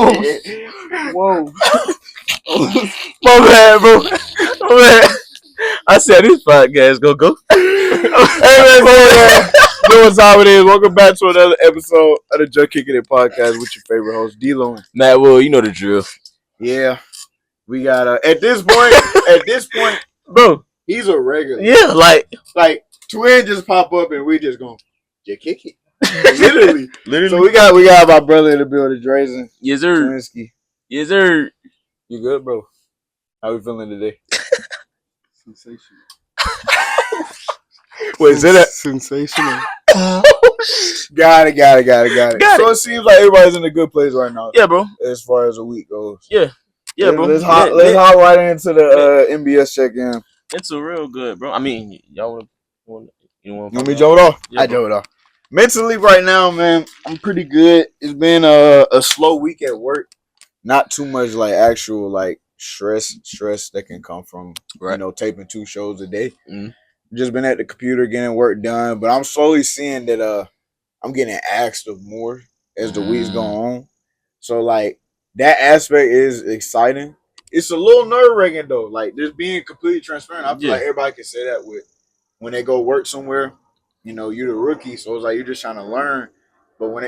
Whoa. My bad, bro. My bad. I said this podcast go. Hey man, you know what time it is. Welcome back to another episode of the Juh Kickin It Podcast with your favorite host, D-Lo. Matt Will, you know the drill. Yeah. We got at this point, Bro. He's a regular. Yeah, like twin just pop up and we just go, Juh Kick It. Literally. Literally. So we got my brother in the building, Drazen. Yes, sir. Twinsky. Yes, sir. You good, bro? How we feeling today? Sensational. Wait, say that. Sensational. Got it. So it seems like everybody's in a good place right now. Yeah, bro. As far as the week goes. Yeah, bro. Let's hop right into the MBS check-in. It's a real good, bro. I mean, y'all want me to jump it off? Yeah, I jump it off. Mentally right now, man, I'm pretty good. It's been a slow week at work. Not too much like actual like stress that can come from taping 2 shows a day. Mm-hmm. Just been at the computer getting work done, but I'm slowly seeing that I'm getting asked of more as the weeks go on. So like that aspect is exciting. It's a little nerve-wracking though. Like just being completely transparent. I feel like everybody can say that with when they go work somewhere. You know, you're the rookie, so it's like you're just trying to learn. But when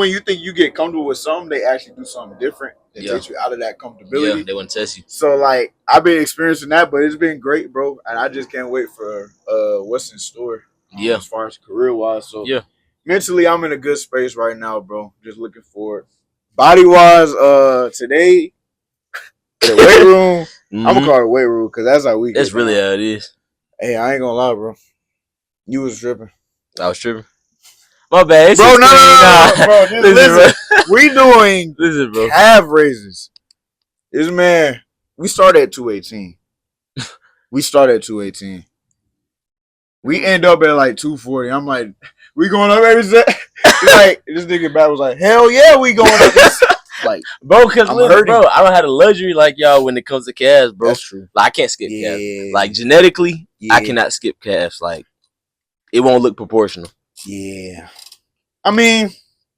you think you get comfortable with something, they actually do something different that takes you out of that comfortability. Yeah, they want to test you. So like I've been experiencing that, but it's been great, bro. And I just can't wait for what's in store. As far as career wise. So mentally I'm in a good space right now, bro. Just looking forward. Body wise, today the weight room. I'm gonna call it weight room because that's how we get. That's really how it is. Hey, I ain't gonna lie, bro. You was tripping. I was tripping. My bad. Bro, no, bro. Listen, we doing bro. calf raises. This man, we started at 218. We end up at like 240. I'm like, we going up every set? Like, this nigga back was like, hell yeah, we going up. Like, bro, because bro, I don't have the luxury like y'all when it comes to calves, bro. That's true. Like, I can't skip calves. Like, genetically, I cannot skip calves. Like, it won't look proportional. Yeah. I mean,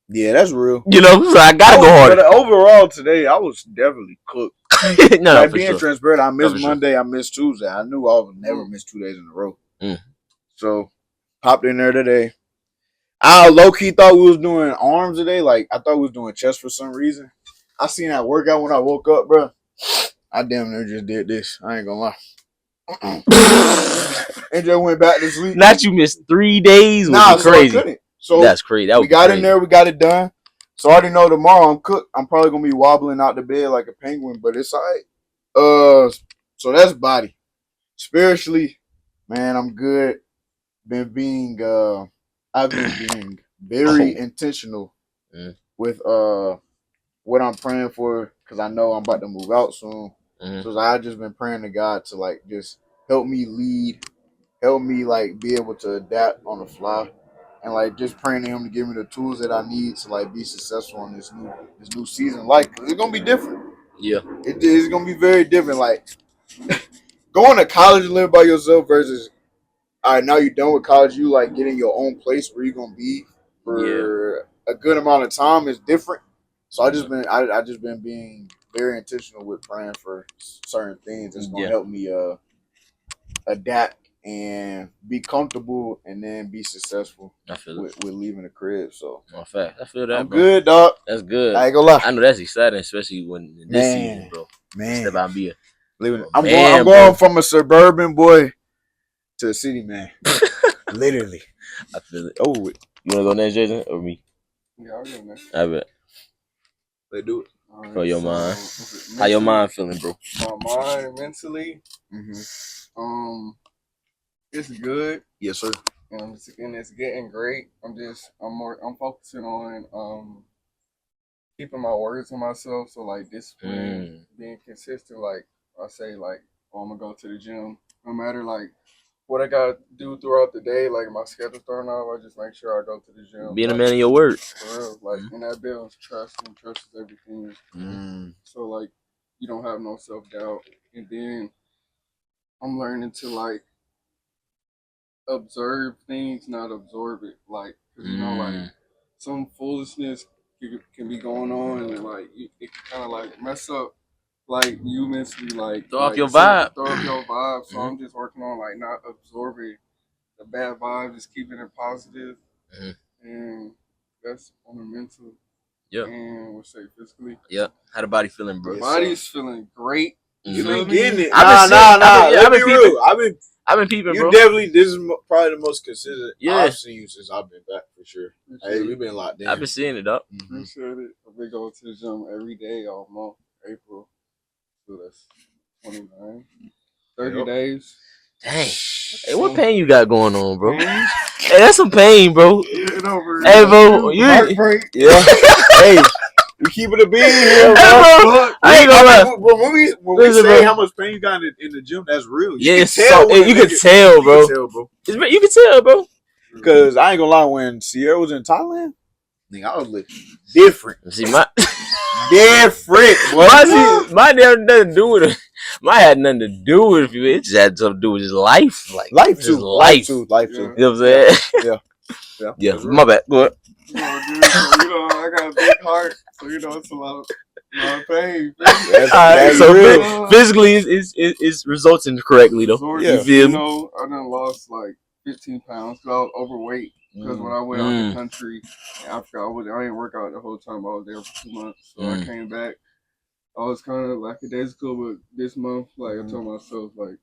yeah, that's real. You know, so I gotta go harder. But overall, today, I was definitely cooked. No, like, being transparent, I missed Monday, I missed Tuesday. I knew I would never miss 2 days in a row. So, popped in there today. I low-key thought we was doing arms today. Like, I thought we was doing chest for some reason. I seen that workout when I woke up, bro. I damn near just did this. I ain't gonna lie. And just went back to sleep. Not you missed 3 days. Nah, crazy. So I couldn't. So that's crazy. We got in there. We got it done. So I already know tomorrow I'm cooked. I'm probably gonna be wobbling out the bed like a penguin, but it's alright. So that's body. Spiritually, man, I'm good. I've been being very intentional with what I'm praying for because I know I'm about to move out soon. So I've just been praying to God to like just help me lead, help me like be able to adapt on the fly, and like just praying to Him to give me the tools that I need to like be successful in this new season. Like it's gonna be different. Yeah, it's gonna be very different. Like going to college and living by yourself versus all right, now you're done with college, you like getting your own place where you're gonna be for a good amount of time is different. So I just been being very intentional with praying for certain things that's gonna help me adapt and be comfortable and then be successful. I feel with leaving the crib. So in fact, I feel that. I'm good, dog. That's good. I ain't gonna lie. I know that's exciting, especially when this season, bro. Man, step out and be I'm going from a suburban boy to a city man. Literally. I feel it. Oh, you wanna go next, Jason, or me? Yeah, I'll go next. I bet. Let's do it. Right, for your mind. How your mind feeling, bro? My mind mentally, it's good. Yes, sir. And it's getting great. I'm focusing on keeping my words to myself. So like discipline, being consistent. Like I say, like I'm gonna go to the gym, no matter like what I gotta do throughout the day. Like my schedule thrown off, I just make sure I go to the gym. Being a man of your word. For real, like and that builds trust, and trust is everything. So like you don't have no self-doubt, and then I'm learning to like observe things, not absorb it. Like, 'cause, you know, like some foolishness can be going on, and like it can kind of like mess up like you mentally, like Throw off your set- vibe. throw off your vibe. So Mhm. I'm just working on like not absorbing the bad vibe, just keeping it positive, Mhm. and that's on the mental. Yeah. And we'll say physically. Yeah. How the body feeling, bro? The body's feeling great. You Mhm. Feel been getting me? it. I've been Nah. yeah, Let I've me been be peeping. real. I've been peeping, You bro. definitely. This is probably the most consistent Yeah. I've seen you since I've been back for sure. Hey, Appreciate you've it. been locked in. I've been seeing it, up. Appreciate it. I've been going to the gym every day all month, April. So that's 29. 30 Yep. days. Dang. Hey, what pain you got going on, bro? Pain? Hey, that's some pain, bro. Get over Hey, it. bro, you. Heartbreak. Yeah. Hey, we keep it a bean here, Hey, bro. bro, I ain't gonna lie. When we Listen, say bro. how much pain you got in the gym, that's real. Yeah, You it's can tell. so, When a you can nigga- tell, bro. You can tell, bro. You can tell, bro. Because I ain't gonna lie, when Sierra was in Thailand, nigga, I was looking different. See, my Different. mine had nothing to do with it. Mine had nothing to do with it. It just had something to do with just life, like Life just too. life. Life Yeah. too. You know what I'm saying? Yeah. Yeah, my bad. Go ahead. Dude, so, I got a big heart, so it's a lot of pain. That's So real. physically, it's resulting correctly though. Yeah. You feel me? I done lost like 15 pounds because I was overweight. Because when I went out the country in Africa, I didn't work out the whole time. I was there for 2 months. So I came back. I was kind of lackadaisical, but this month, like I told myself, like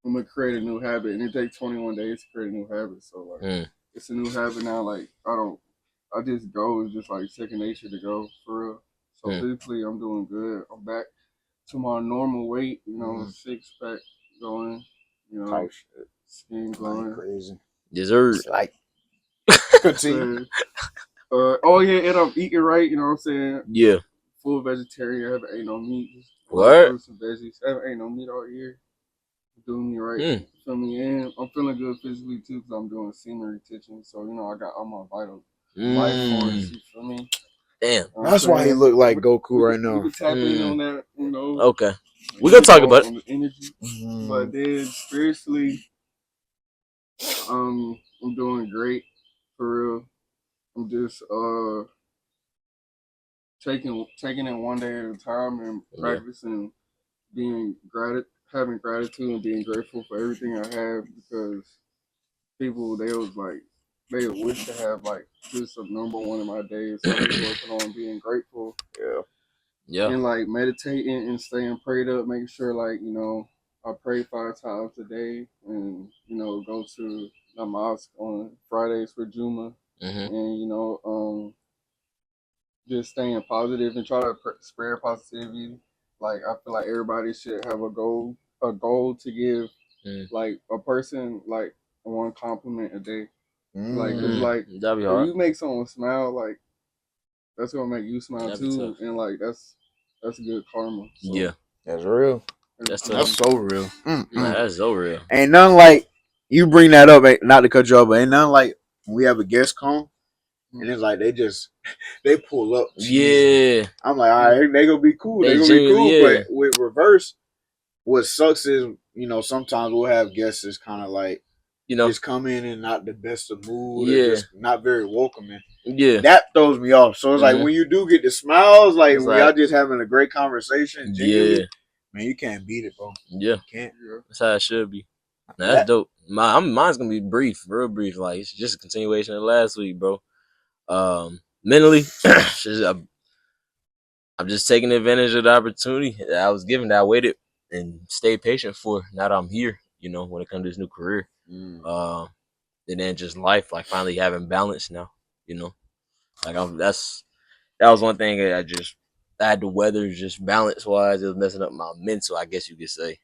I'm gonna create a new habit, and it takes 21 days to create a new habit. So like it's a new habit now. Like I just go. It's just like second nature to go for real. So physically, I'm doing good. I'm back to my normal weight. 6-pack going. Type shit. Skin glowing. Crazy. Deserve. Like continue. Oh yeah, and I'm eating right. You know what I'm saying? Yeah. Full vegetarian. I haven't ate no meat. Just What? fruits and veggies. I haven't ate no meat all year. Doing me right. Feel me? And I'm feeling good physically too because I'm doing semen retention. So I got all my vital life force. You feel me? Damn. That's why he look like Goku right now. We can tap in on that. Okay. We gonna talk about it. On the energy. But then spiritually, I'm doing great for real. I'm just taking it one day at a time and practicing having gratitude and being grateful for everything I have because people they would wish to have like just a number one in my days. So I'm just working on being grateful. Yeah. And like meditating and staying prayed up, making sure like, I pray 5 times a day and, go to the mosque on Fridays for Juma. And, just staying positive and try to spread positivity. Like I feel like everybody should have a goal to give like a person like one compliment a day. Like, cause like that'd be if hard. you make someone smile, like that's gonna make you smile That'd be too, tough. and like that's good karma. So, Yeah. That's real. That's so real. That's so real. Ain't nothing like you bring that up. Not to cut you off, but ain't nothing like when we have a guest come and it's like they pull up. Cheesy. Yeah. I'm like, all right, they gonna be cool. They gonna be cool. Yeah. But with reverse, what sucks is sometimes we'll have guests that's kind of like just come in and not the best of mood or just not very welcoming. Yeah. That throws me off. So it's like when you do get the smiles, like it's when y'all just having a great conversation, genuinely, man, you can't beat it, bro. Yeah. You can't. That's how it should be. Now, that's dope. Mine's gonna be brief, real brief. Like it's just a continuation of last week, bro. Mentally, I'm just taking advantage of the opportunity that I was given that I waited and stayed patient for. Now that I'm here, when it comes to this new career, and then just life, like finally having balance now, like that was one thing that I had to weather just balance wise. It was messing up my mental, I guess you could say,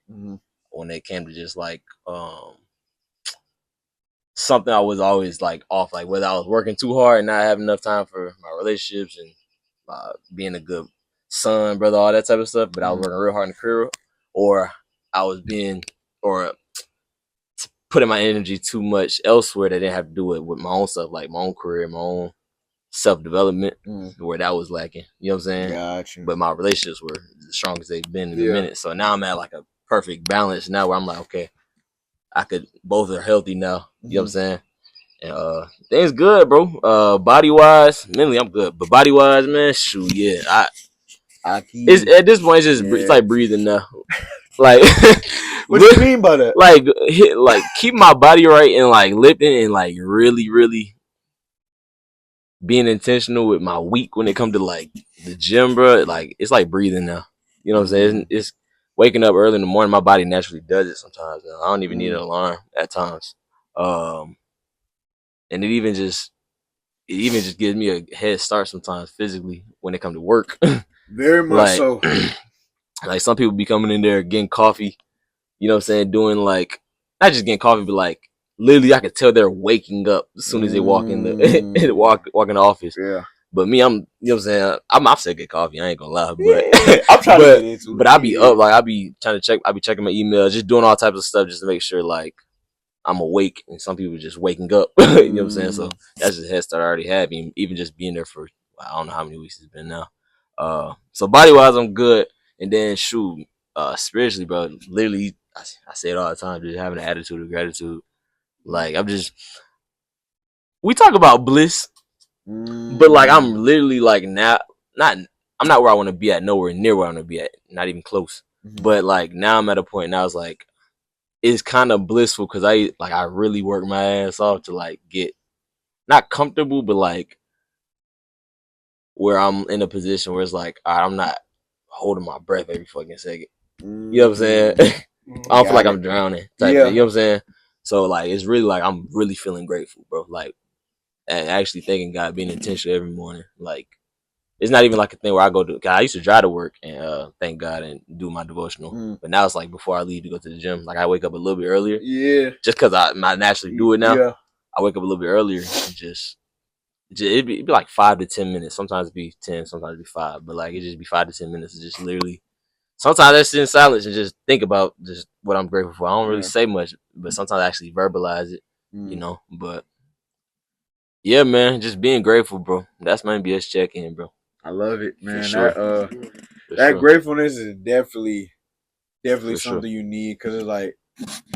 when it came to just like something I was always like off, like whether I was working too hard and not having enough time for my relationships and being a good son, brother, all that type of stuff. But I was working real hard in the career, or I was putting my energy too much elsewhere that didn't have to do it with my own stuff, like my own career, my own self-development, where that was lacking. You know what I'm saying? Gotcha. But my relationships were the strongest they've been in a minute. So now I'm at like a perfect balance now where I'm like, okay, both are healthy now. You know what I'm saying? And things good, bro. Body wise, mentally I'm good, but body wise, man, shoot, yeah. It's at this point, it's like breathing now. Like, what you mean by that? Like keep my body right and like lifting and like really, really being intentional with my week when it comes to like the gym, bro. Like it's like breathing now. You know what I'm saying? It's waking up early in the morning. My body naturally does it sometimes. I don't even need an alarm at times. And it even just gives me a head start sometimes physically when it comes to work. Very much so. Like some people be coming in there getting coffee, you know what I'm saying, doing like not just getting coffee, but like literally I could tell they're waking up as soon as they walk in the walk in the office. Yeah. But me, I'm, you know what I'm saying, I'm still get coffee, I ain't gonna lie. But I'm trying to get into it. But I be up, like I be trying to check, I be checking my emails, just doing all types of stuff just to make sure like I'm awake, and some people just waking up. You know what I'm saying? So that's just a head start I already had, even just being there for I don't know how many weeks it's been now. So body wise, I'm good, and then shoot, spiritually, bro, literally, I say it all the time, just having an attitude of gratitude. Like we talk about bliss, but like I'm literally like I'm not where I want to be at, nowhere near where I want to be at, not even close. But like now I'm at a point now, it's like it's kind of blissful because I really work my ass off to like get not comfortable, but like where I'm in a position where it's like I'm not holding my breath every fucking second. You know what I'm saying? I don't feel like I'm drowning type thing. You know what I'm saying? So like it's really like I'm really feeling grateful, bro. Like and actually thanking God, being intentional every morning. Like it's not even like a thing where I go to. I used to drive to work and thank God and do my devotional, but now it's like before I leave to go to the gym. Like I wake up a little bit earlier, just because I naturally do it now. Yeah. I wake up a little bit earlier and just it'd be like 5 to 10 minutes. Sometimes it'd be 10, sometimes it'd be 5, but like it just be 5 to 10 minutes. It's just literally. Sometimes I sit in silence and just think about just what I'm grateful for. I don't really say much, but sometimes I actually verbalize it, you know. But yeah, man, just being grateful, bro. That's my MBS check-in, bro. I love it, man. Sure. That gratefulness is definitely something you need, because it's like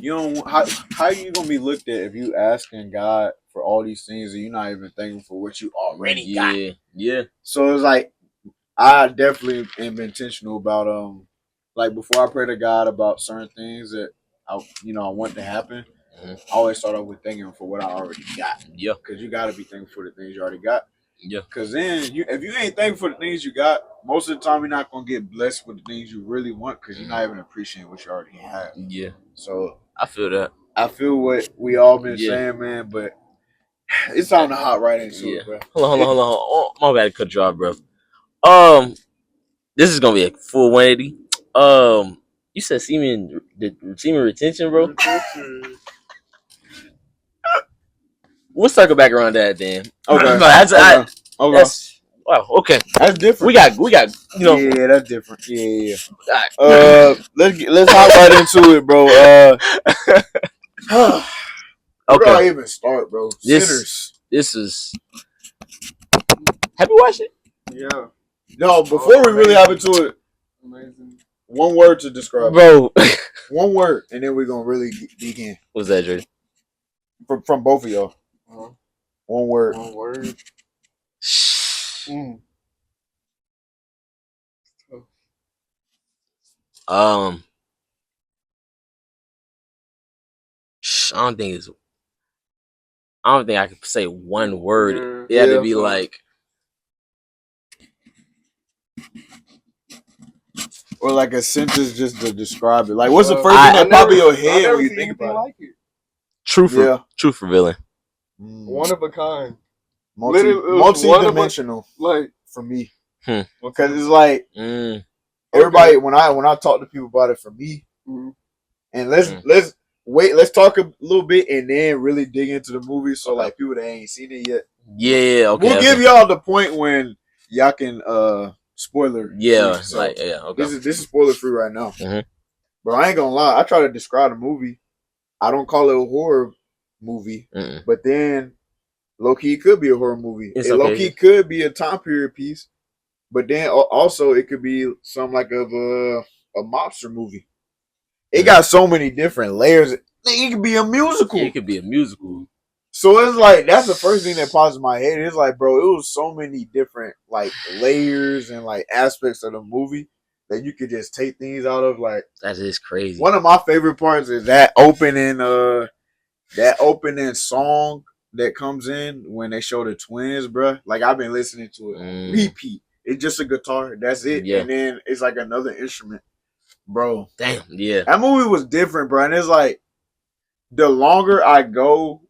you don't how are you gonna be looked at if you asking God for all these things and you're not even thankful for what you already got. Yeah. So it's like I definitely am intentional about like before I pray to God about certain things that I want to happen. I always start off with thanking Him for what I already got. Yeah. Because you got to be thankful for the things you already got. Yeah. Because then if you ain't thankful for the things you got, most of the time you're not gonna get blessed with the things you really want because you're not even appreciating what you already have. Yeah. So I feel that. I feel what we all been saying, man. But it's time to hop right into it, bro. Hold on. Oh, my bad, cut you off, bro. This is gonna be a full 180. You said semen retention, bro. We'll circle back around that then. Okay. That's wow. Okay, that's different. We got. You know. Yeah, that's different. Yeah. Let's hop right into it, bro. Where do I even start, bro? Sinners. This is. Have you watched it? Yeah. No, before we really hop into it, amazing. One word to describe bro. One word, and then we're gonna really dig in. What's that, Jordan? From both of y'all. One word. One word. I don't think I could say one word. It had to be like, or like a sentence just to describe it. Like, what's the first thing that pop in your head when you think about it? Truth revealing. One of a kind. Multi-dimensional, like for me, because it's like everybody when I talk to people about it, for me, and let's talk a little bit and then really dig into the movie. So like people that ain't seen it yet, we'll give y'all the point when y'all can spoiler. Yeah, so okay. This is spoiler free right now, bro. I ain't gonna lie. I try to describe the movie. I don't call it a horror movie, but then low key it could be a horror movie. Low key could be a time period piece, but then also it could be some like of a mobster movie. It got so many different layers. It could be a musical. It could be a musical. So it's like that's the first thing that pops in my head. It's like, bro, it was so many different like layers and like aspects of the movie that you could just take things out of. Like That is crazy. one of my favorite parts is that opening song that comes in when they show the twins, bro. Like I've been listening to it on repeat. It's just a guitar. That's it. Yeah. And then it's like another instrument, bro. Damn. Yeah. That movie was different, bro. And it's like the longer I go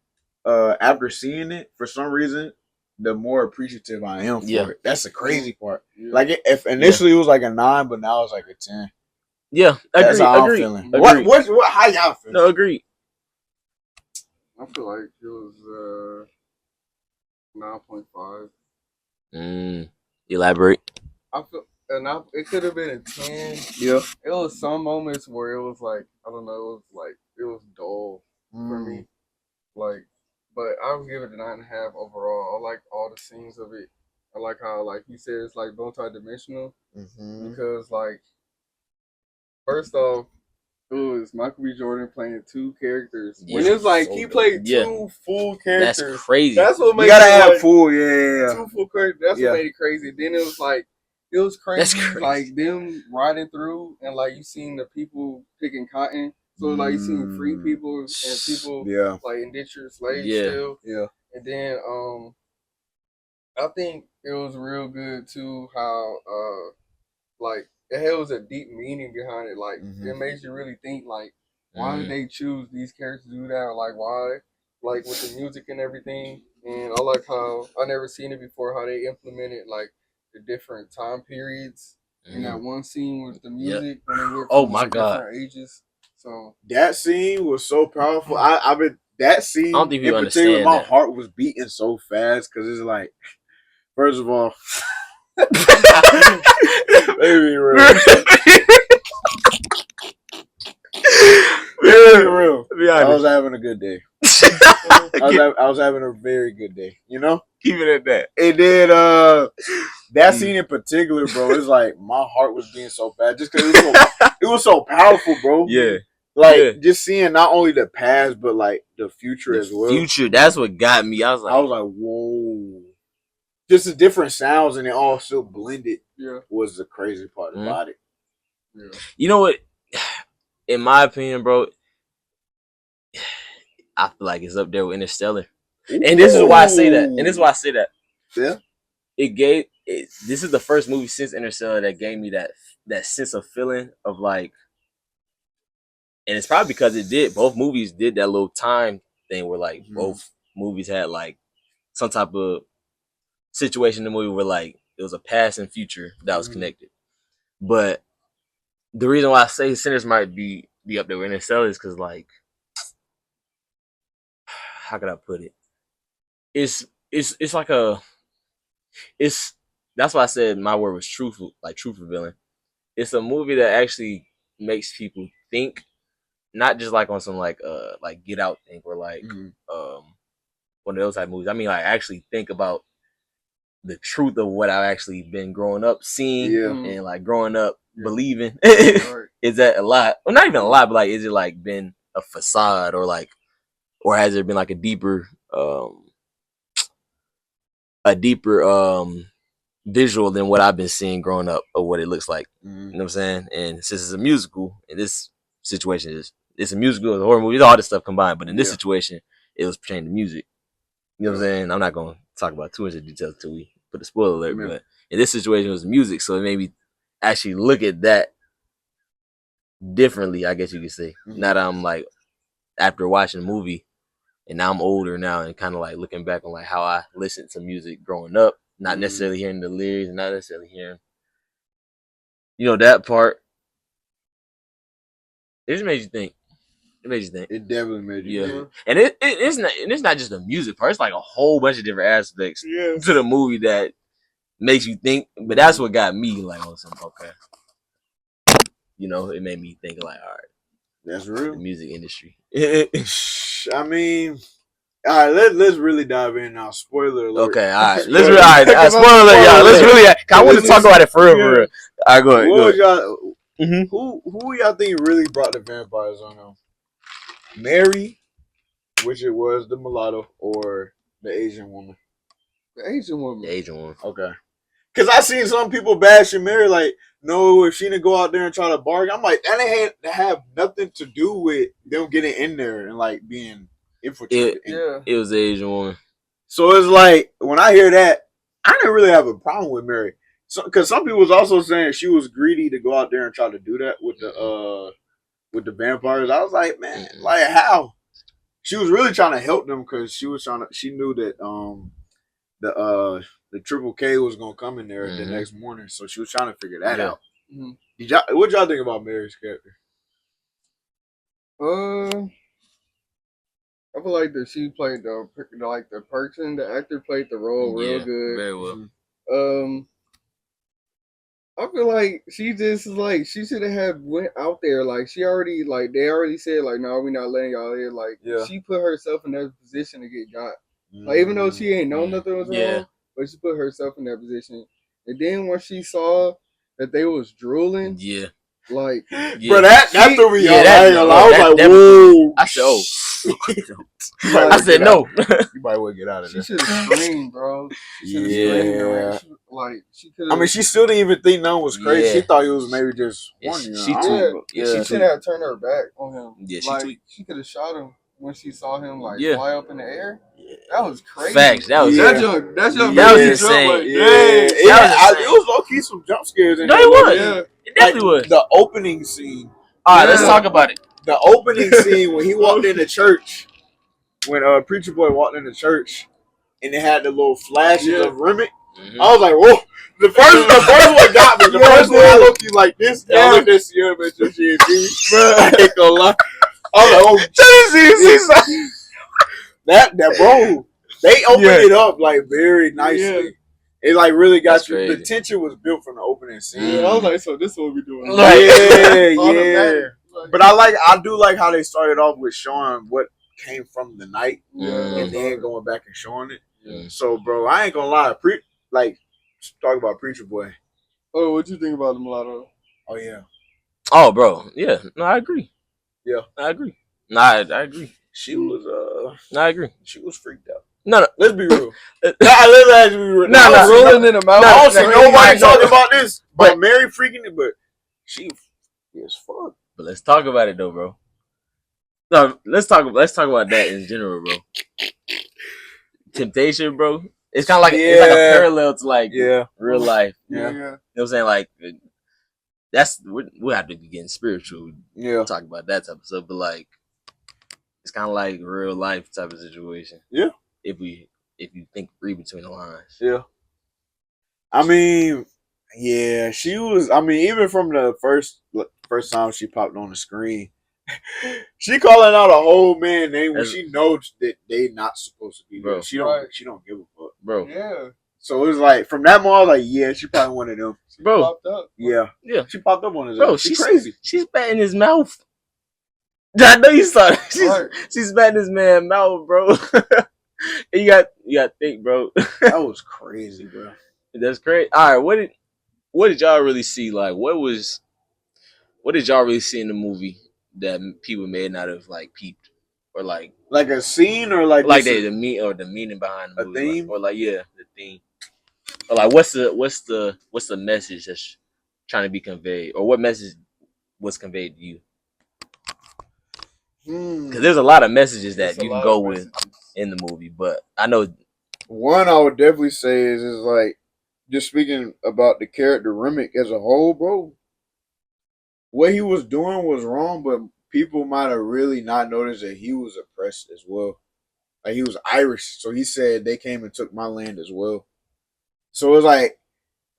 after seeing it, for some reason, the more appreciative I am for it. That's the crazy part. Yeah. Like if initially it was like a 9, but now it's like a 10. Yeah, that's how I'm feeling. What? How y'all feel? No, agree. I feel like it was 9.5. Elaborate. I feel, it could have been a 10. Yeah. It was some moments where it was like, I don't know, it was dull for me. Like, but I would give it a 9.5 overall. I like all the scenes of it. I like how, like you said, it's like multi-dimensional because, like, first off, it was Michael B. Jordan playing 2 characters. When it's like he played 2 full characters. That's crazy. That's what made you gotta it have like, full, yeah. 2 full characters. That's what made it crazy. Then it was like, it was crazy. That's crazy. Like them riding through and like you seen the people picking cotton. So like you seen free people and people like indentured slaves still. Yeah. And then I think it was real good too how like it was a deep meaning behind it. Like it makes you really think like why did they choose these characters to do that? Or, like why? Like with the music and everything. And I like how I never seen it before how they implemented like the different time periods in that one scene with the music when they were from different ages. So that scene was so powerful. I've been that scene I don't think in particular. My heart was beating so fast because it's like, first of all, baby, real. Real. I was having a good day. I was having a very good day. You know, keep it at that. And then that scene in particular, bro, it's like my heart was beating so fast just because it was so powerful, bro. Yeah. Like just seeing not only the past but like the future as well. Future, that's what got me. I was like, whoa. Just the different sounds and it all still blended. Yeah, was the crazy part about it. Yeah. You know what? In my opinion, bro, I feel like it's up there with Interstellar. Ooh. And this is why I say that. Yeah. This is the first movie since Interstellar that gave me that sense of feeling of like, and it's probably because both movies did that little time thing where like both movies had like some type of situation in the movie where like it was a past and future that was connected. But the reason why I say Sinners might be up there with Interstellar is because like, how could I put it? It's like that's why I said my word was truthful, like truth revealing. It's a movie that actually makes people think, not just like on some like Get Out thing or like one of those type of movies. I mean like actually think about the truth of what I've actually been growing up seeing and like growing up believing. Is that a lot? Well, not even a lot, but like is it like been a facade or like, or has there been like a deeper visual than what I've been seeing growing up of what it looks like? You know what I'm saying? And since it's a musical, in this situation it's a musical, it's a horror movie, it's all this stuff combined, but in this situation it was pertaining to music. You know what I'm saying? I'm not gonna talk about too much of details until we put a spoiler alert, but in this situation it was music, so it made me actually look at that differently, I guess you could say. Now that I'm like after watching the movie and now I'm older now and kind of like looking back on like how I listened to music growing up, not necessarily hearing the lyrics, not necessarily hearing, you know, that part. It just made you think. It made you think. It definitely made you think. And it's not just the music part. It's like a whole bunch of different aspects to the movie that makes you think. But that's what got me like on some okay. You know, it made me think like, all right, that's real. The music industry. I mean, all right, let's really dive in now. Spoiler alert. Okay, all right. Spoiler alert, y'all. Let's really. I want to talk about it for real. All right, go ahead. Y'all, who y'all think really brought the vampires on them? Mary, which it was, the mulatto or the Asian woman. The Asian woman. The Asian one. Okay. Because I seen some people bashing Mary, like, no, if she didn't go out there and try to bargain, I'm like, that ain't have nothing to do with them getting in there and, like, being infiltrated. It was the Asian woman. So it's like, when I hear that, I didn't really have a problem with Mary. Because some people was also saying she was greedy to go out there and try to do that with the vampires. I was like, man, like, how? She was really trying to help them because she knew that the Triple K was gonna come in there the next morning, so she was trying to figure that out. Mm-hmm. What y'all think about Mary's character? I feel like that she played the person, the actor played the role real good. Very well. I feel like she just like she should have went out there. Like she already they already said like no, we're not letting y'all in. Like she put herself in that position to get got. Like even though she ain't know nothing was wrong, but she put herself in that position. And then when she saw that they was drooling, like bro, that threw me off. I was like, whoa. I said, oh. I said no. You might want to get out of there. She should have screamed, bro. Yeah. She could. I mean, she still didn't even think nothing was crazy. Yeah. She thought he was maybe just warning She should have turned her back on him. Yeah, she could have shot him when she saw him fly up in the air. That was crazy. Facts. That was that was insane. Like, it was low key some jump scares. No, it was. Yeah. It definitely was. The opening scene. All right, let's talk about it. The opening scene when he walked into church, when Preacher Boy walked into church, and they had the little flashes of Remick. Mm-hmm. I was like, whoa. The first one got me. The first one I looked like this. I looked at Sierra, but she didn't see me. I ain't gonna lie. I was like, oh, that bro. They opened it up like very nicely. Yeah. It like really got you. Crazy. The tension was built from the opening scene. Yeah, I was like, so this is what we doing. Yeah. But I do like how they started off with showing what came from the night, and then going back and showing it. Yeah. So, bro, I ain't gonna lie. Talk about Preacher Boy. Oh, what you think about the mulatto? Oh yeah. Oh, bro. Yeah. No, I agree. Yeah, I agree. No, I agree. She was No, I agree. She was freaked out. No. Let's be real. Let's be real. No. Rolling in the mouth. I don't see nobody talking about this, but Mary freaking it. But she is fuck. But let's talk about it though, bro. No, let's talk about that in general, bro. Temptation, bro. It's kind of like it's like a parallel to real life. Yeah. You know what I'm saying? Like we'll have to be getting spiritual. Yeah. Talk about that type of stuff, but like it's kind of like real life type of situation. Yeah. If you read between the lines. Yeah. I mean, yeah, she was. I mean, even from the first time she popped on the screen, she calling out a whole man name when she knows that they not supposed to be there. She don't give a fuck, bro. Yeah. So it was like from that moment, I was like, yeah, she probably one of them. She popped up. Yeah. She popped up on his. Bro, she's crazy. She's spat in his mouth. I know you saw it. She's spat in his man's mouth, bro. You got to think, bro. That was crazy, bro. That's great. All right, what did y'all really see? Like, what did y'all really see in the movie that people may not have peeped, or like a scene, or like the meaning behind the movie, theme, or the theme, or like what's the message that's trying to be conveyed, or what message was conveyed to you? Because there's a lot of messages that you can go with in the movie, but I know one I would definitely say is like, just speaking about the character Remick as a whole, bro. What he was doing was wrong, but people might have really not noticed that he was oppressed as well. Like, he was Irish, so he said they came and took my land as well. So it was like,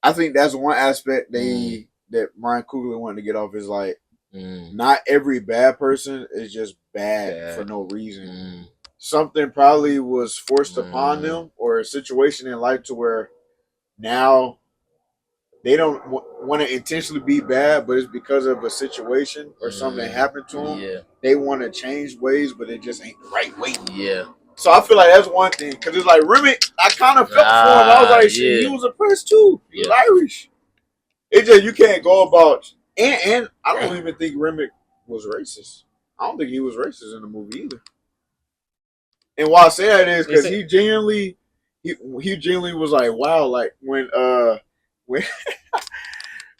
I think that's one aspect that Ryan Coogler wanted to get off is like, not every bad person is just bad for no reason. Something probably was forced upon them, or a situation in life to where now they don't want to intentionally be bad, but it's because of a situation or something that happened to them. Yeah. They want to change ways, but it just ain't the right way. Yeah. So I feel like that's one thing, because it's like Remick, I kind of felt for him. I was like, shit, he was oppressed too. He was Irish. It just, you can't go about, and I don't even think Remick was racist. I don't think he was racist in the movie either. And why I say that is because he genuinely was like, wow, like when when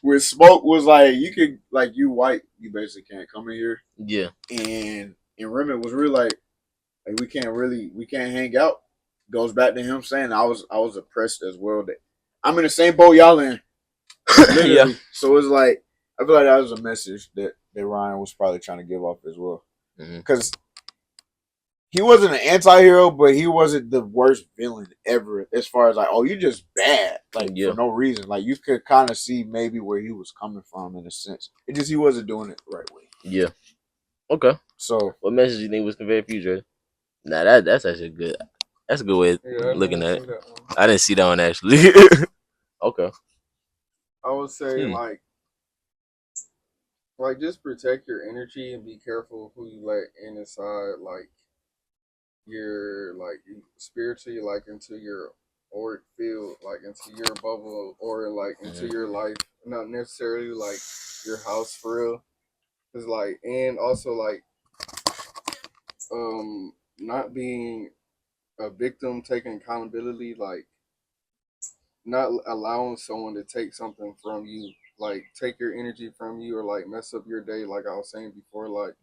when Smoke was like, you could like you white, you basically can't come in here. Yeah. And Remy was really like we can't hang out. Goes back to him saying I was oppressed as well. That I'm in the same boat y'all in. Literally. Yeah. So it's like I feel like that was a message that Ryan was probably trying to give off as well. Because he wasn't an anti-hero, but he wasn't the worst villain ever as far as like, oh, you're just bad. Like for no reason. Like you could kind of see maybe where he was coming from in a sense. It just he wasn't doing it the right way. Yeah. Okay. So what message do you think was conveyed for you, Dre? Nah, that's actually good. That's a good way of looking at it. I didn't see that one actually. Okay. I would say like just protect your energy and be careful who you let in inside like your like spiritually like into your auric field, like into your bubble or like into your life, not necessarily like your house for real. Cause like and also like not being a victim, taking accountability, like not allowing someone to take something from you, like take your energy from you or like mess up your day, like I was saying before, like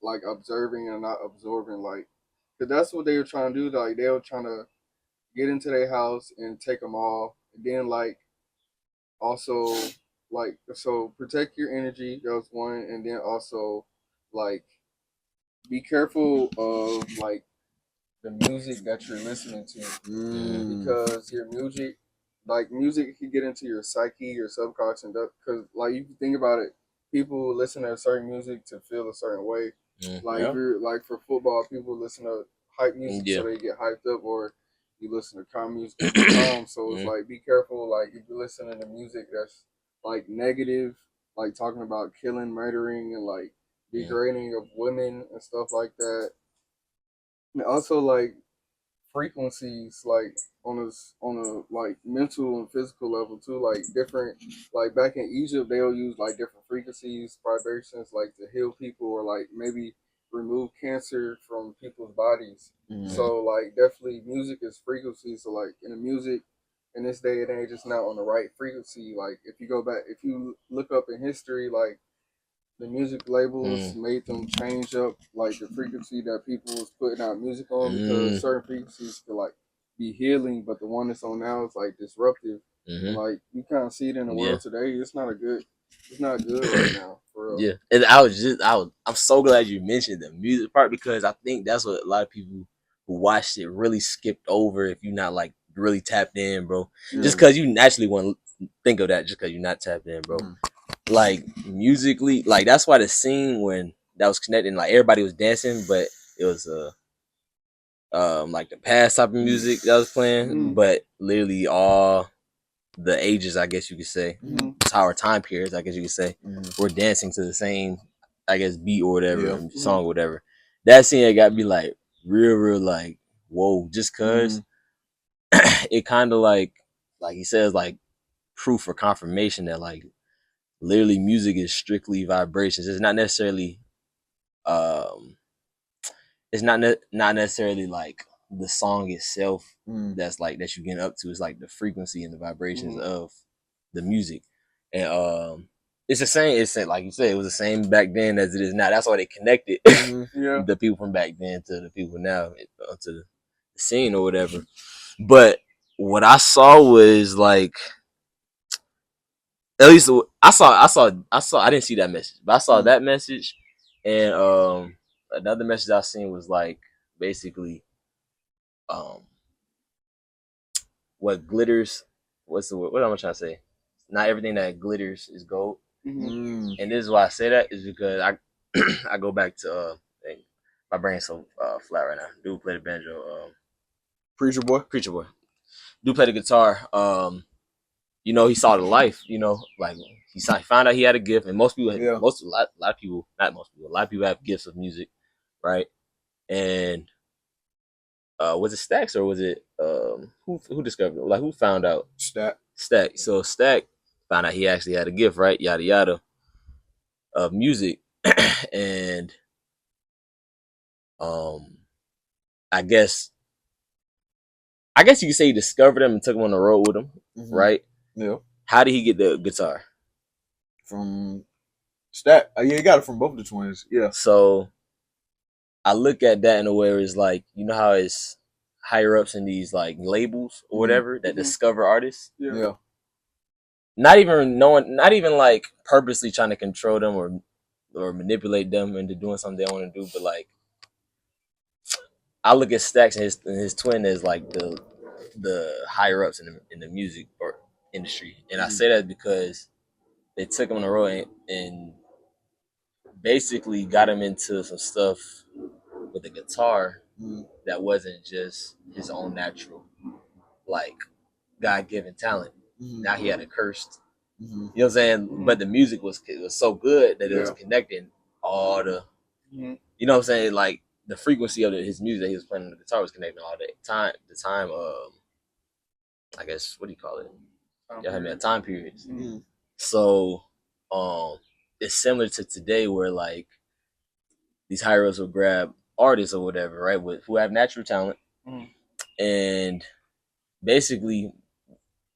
like observing and not absorbing, like because that's what they were trying to do. Like they were trying to get into their house and take them all. And then like also like so protect your energy. That was one, and then also like be careful of like the music that you're listening to because your music can get into your psyche, your subconscious, because like you can think about it, people listen to certain music to feel a certain way. Like if you're like for football, people listen to hype music so they get hyped up, or you listen to calm music to be calm. So it's like be careful, like if you're listening to music that's like negative, like talking about killing, murdering, and like degrading of women and stuff like that. And also like frequencies like on a like mental and physical level too, like different, like back in Egypt they'll use like different frequencies, vibrations, like to heal people or like maybe remove cancer from people's bodies. So like definitely music is frequency. So like in the music in this day and age it's not on the right frequency. Like if you go back, if you look up in history, like the music labels made them change up like the frequency that people was putting out music on because certain frequencies could like be healing, but the one that's on now is like disruptive. And like you kind of see it in the world today. It's not good right now for real. Yeah, and I'm so glad you mentioned the music part because I think that's what a lot of people who watched it really skipped over if you're not like really tapped in, bro. Just because you naturally want to think of that, just because you're not tapped in, bro. Like musically, like that's why the scene when that was connecting, like everybody was dancing, but it was like the past type of music that was playing, but literally all the ages, I guess you could say, our time periods, I guess you could say, we're dancing to the same, I guess, beat or whatever, song or whatever. That scene got me like real like whoa, just cause it kind of like he says like proof or confirmation that like literally music is strictly vibrations. It's not necessarily it's not necessarily like the song itself that's like that you get up to. It's like the frequency and the vibrations of the music. And it's the same, it's like you said, it was the same back then as it is now. That's why they connected the people from back then to the people now, to the scene or whatever. But what I saw was like, at least I didn't see that message, but I saw that message, and another message I seen was like basically what glitters, what's the word, what am I trying to say? Not everything that glitters is gold. And this is why I say that is because I I go back to my brain's so flat right now. Dude play the banjo. Preacher boy. Dude play the guitar. You know, he saw the life. You know, like he found out he had a gift, and most people, a lot of people, not most people, a lot of people have gifts of music, right? And was it Stacks or was it who discovered it? Like who found out? Stack. So Stack found out he actually had a gift, right? Yada yada of music, and I guess you could say he discovered him and took him on the road with him, right? Yeah. How did he get the guitar? From Stack. Yeah, he got it from both of the twins. Yeah. So I look at that in a way where it's like, you know how it's higher ups in these like labels or whatever that discover artists? Yeah. Not even like purposely trying to control them or manipulate them into doing something they want to do, but like I look at Stacks and his twin as like the higher ups in the music or industry, and I say that because they took him on the road and basically got him into some stuff with the guitar that wasn't just his own natural, like God given talent. Now he had a cursed. You know what I'm saying? But the music was so good that it was connecting all the. You know what I'm saying? Like the frequency of his music that he was playing on the guitar was connecting all the time. I guess, what do you call it? Y'all had me at time periods. So, it's similar to today where like these higher ups will grab artists or whatever, right, who have natural talent, and basically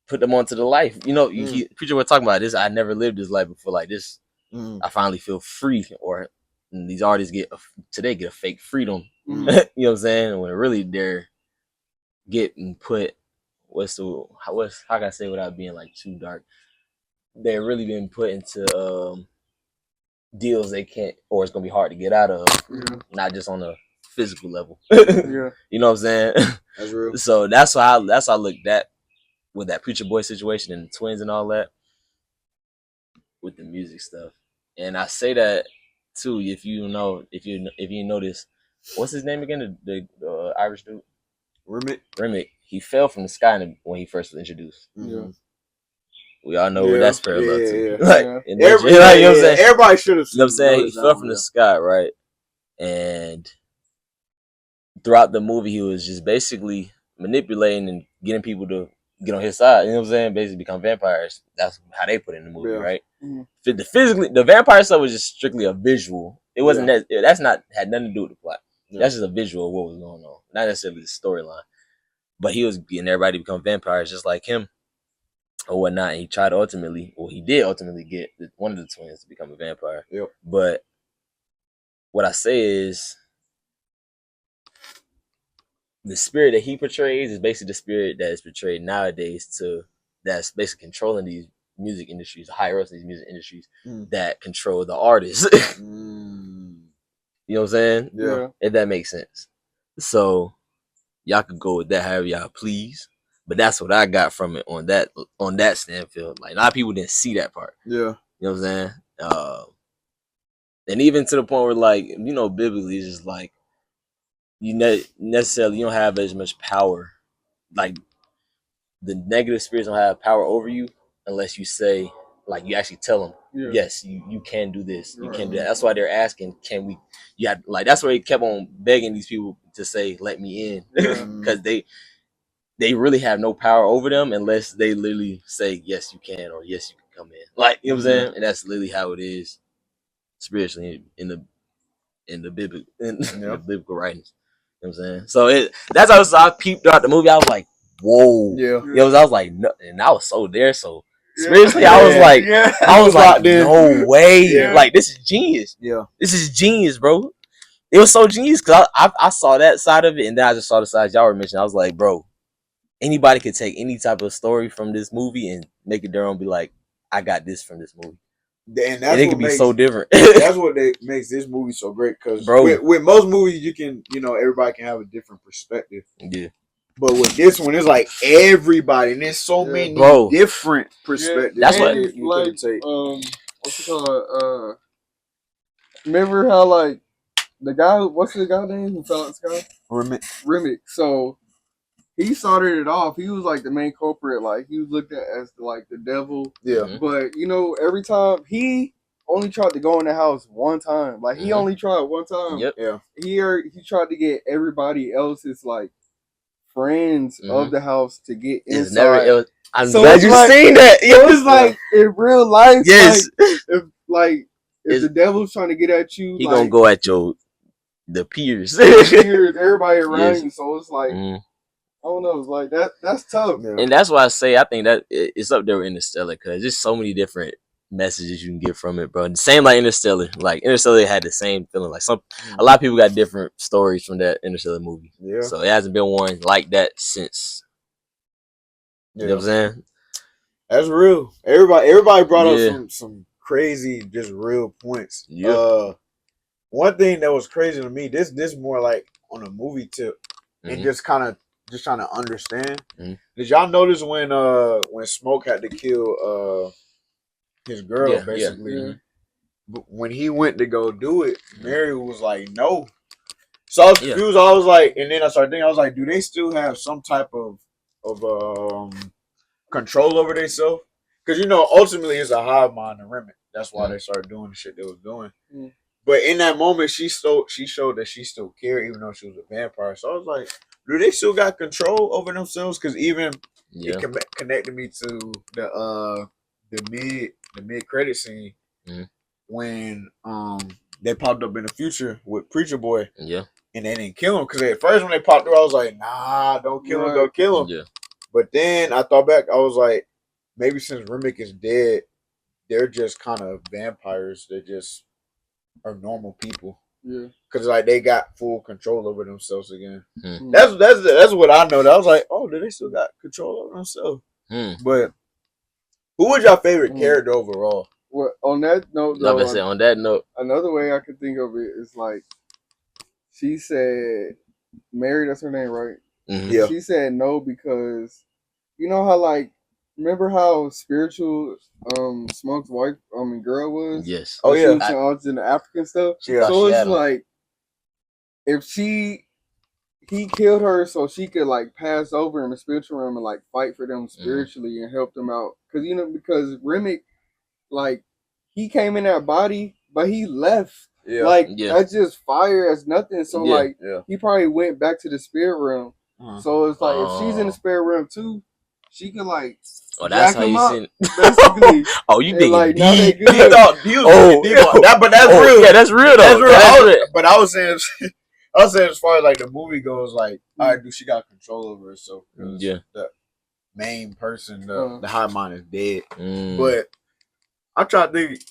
put them onto the life. You know, Preacher was talking about this. I never lived this life before like this. I finally feel free, or these artists get a fake freedom. You know what I'm saying? When really they're getting put. How can I say without being like too dark? They're really being put into deals they can't, or it's gonna be hard to get out of. Not just on a physical level. You know what I'm saying? That's real. So that's how I looked at with that Preacher Boy situation and the twins and all that with the music stuff. And I say that too, if you notice, what's his name again? The Irish dude, Remick. He fell from the sky when he first was introduced. We all know where that's parallel to. You know what I'm saying? Everybody should have. You know what I'm saying? He fell from the sky, right? And throughout the movie, he was just basically manipulating and getting people to get on his side. You know what I'm saying? Basically become vampires. That's how they put it in the movie, right? The vampire stuff was just strictly a visual. It wasn't had nothing to do with the plot. That's just a visual of what was going on, not necessarily the storyline. But he was getting everybody to become vampires just like him or whatnot. And he did ultimately get one of the twins to become a vampire. But what I say is, the spirit that he portrays is basically the spirit that is portrayed nowadays that's basically controlling these music industries, the higher ups in these music industries that control the artists. You know what I'm saying? Yeah. If that makes sense. So y'all could go with that however y'all please. But that's what I got from it on that standfield. Like, a lot of people didn't see that part. Yeah. You know what I'm saying? And even to the point where, like, you know, biblically, it's just like, you don't have as much power. Like, the negative spirits don't have power over you unless you say, like, you actually tell them, yes, you can do this, you can do that. That's why they're asking, can we? Yeah, like, that's why he kept on begging these people to say, let me in, because they really have no power over them unless they literally say, yes, you can, or yes, you can come in. Like, you know what I'm saying? And that's literally how it is spiritually in the biblical writings. You know what I'm saying? So that's how I peeped out the movie. I was like, whoa. Yeah. I was like, no, and I was so there. So spiritually, I was like, no way. Yeah. Like, this is genius. Yeah. This is genius, bro. It was so genius because I saw that side of it, and then I just saw the sides y'all were mentioning. I was like, bro, anybody could take any type of story from this movie and make it their own. Be like, I got this from this movie. And it can be so different. That's what makes this movie so great, because with most movies, you can, everybody can have a different perspective. Yeah. But with this one, it's like everybody, and there's so many different perspectives. That's what you like, can take. What's it called? Remember how, like, what's the guy name who fell out the sky? Remick. So he started it off. He was like the main culprit. Like, he was looked at as like the devil. Yeah. But every time he only tried to go in the house one time. Like, he only tried one time. Yep. Yeah. He tried to get everybody else's, like, friends of the house to get inside. I'm glad you've seen that. It was like, in real life, yes. If the devil's trying to get at you, he gonna go at your the peers. Everybody around Yes. you. So it's like, Mhm. I don't know. It's like that's tough. Yeah. And that's why I say I think that it's up there with Interstellar because there's so many different messages you can get from it, bro. And same like Interstellar. Like Interstellar had the same feeling. Like a lot of people got different stories from that Interstellar movie. Yeah. So it hasn't been one like that since. You know what I'm saying? That's real. Everybody brought Yeah. up some crazy, just real points. Yeah. One thing that was crazy to me, this more like on a movie tip, and just kind of just trying to understand. Did y'all notice when Smoke had to kill his girl basically? Yeah. But when he went to go do it, Mary was like, no. So I was confused. I was like, and then I started thinking, I was like, do they still have some type of control over themselves? Because ultimately it's a hive mind and remnant. That's why they started doing the shit they was doing. But in that moment, she showed that she still cared, even though she was a vampire. So I was like, do they still got control over themselves? Because even it connected me to the mid credit scene when they popped up in the future with Preacher Boy. Yeah. And they didn't kill him because at first when they popped through, I was like, nah, don't kill him, don't kill him. Yeah. But then I thought back, I was like, maybe since Remick is dead, they're just kind of vampires. They just are normal people. Yeah. Because like they got full control over themselves again. That's what I know. I was like, oh, do they still got control over themselves? But who was your favorite character overall? Well, on that note, though, on that note, another way I could think of it is like she said, Mary, that's her name, right? Yeah. She said no because you know how like remember how spiritual Smoke's wife girl was? Yes. Oh yeah. She was in the African stuff. Yeah. So it's like if he killed her so she could like pass over in the spiritual realm and like fight for them spiritually and help them out. Because Remick, like he came in that body, but he left. Yeah. Like that's just fire as nothing. So he probably went back to the spirit realm. So it's like if she's in the spirit realm too, she can like. Oh, that's how you seen. Basically. Oh, you digging like, deep? He thought he was deep on that, but that's real. Yeah, that's real though. That's real. But I was saying as far as like the movie goes, like, all right, dude, she got control over herself. Yeah. The main person, the hive mind is dead. But I'm trying to think.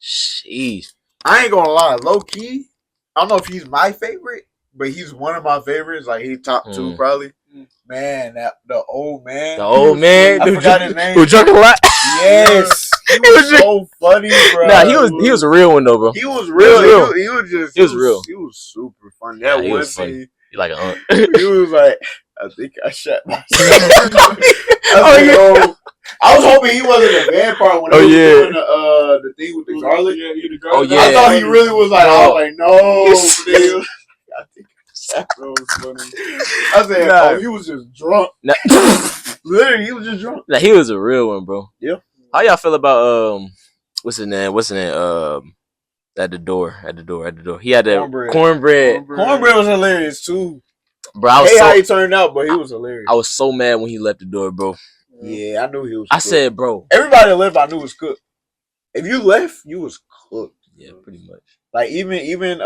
Jeez. I ain't gonna lie, low key. I don't know if he's my favorite, but he's one of my favorites. Like he's top 2 probably. Man, the old man. I forgot his name. Who drunk a lot? Yes. He was so funny, bro. Nah, he was a real one though, bro. He was real. He was real. He was super funny. That one scene. He like he was like, I think I shot myself. I was hoping he wasn't a vampire when he was doing the thing with the garlic. Oh yeah. I thought he really was like, I was like, no. I think that was funny. I said, he was just drunk. Literally, he was just drunk. Nah, he was a real one, bro. Yeah. How y'all feel about what's his name? At the door. He had that cornbread. Cornbread was hilarious too. Bro, how he turned out, but he was hilarious. I was so mad when he left the door, bro. Yeah, I knew he was cooked. I said, bro. Everybody that left, I knew was cooked. If you left, you was cooked. Yeah, pretty much. Like even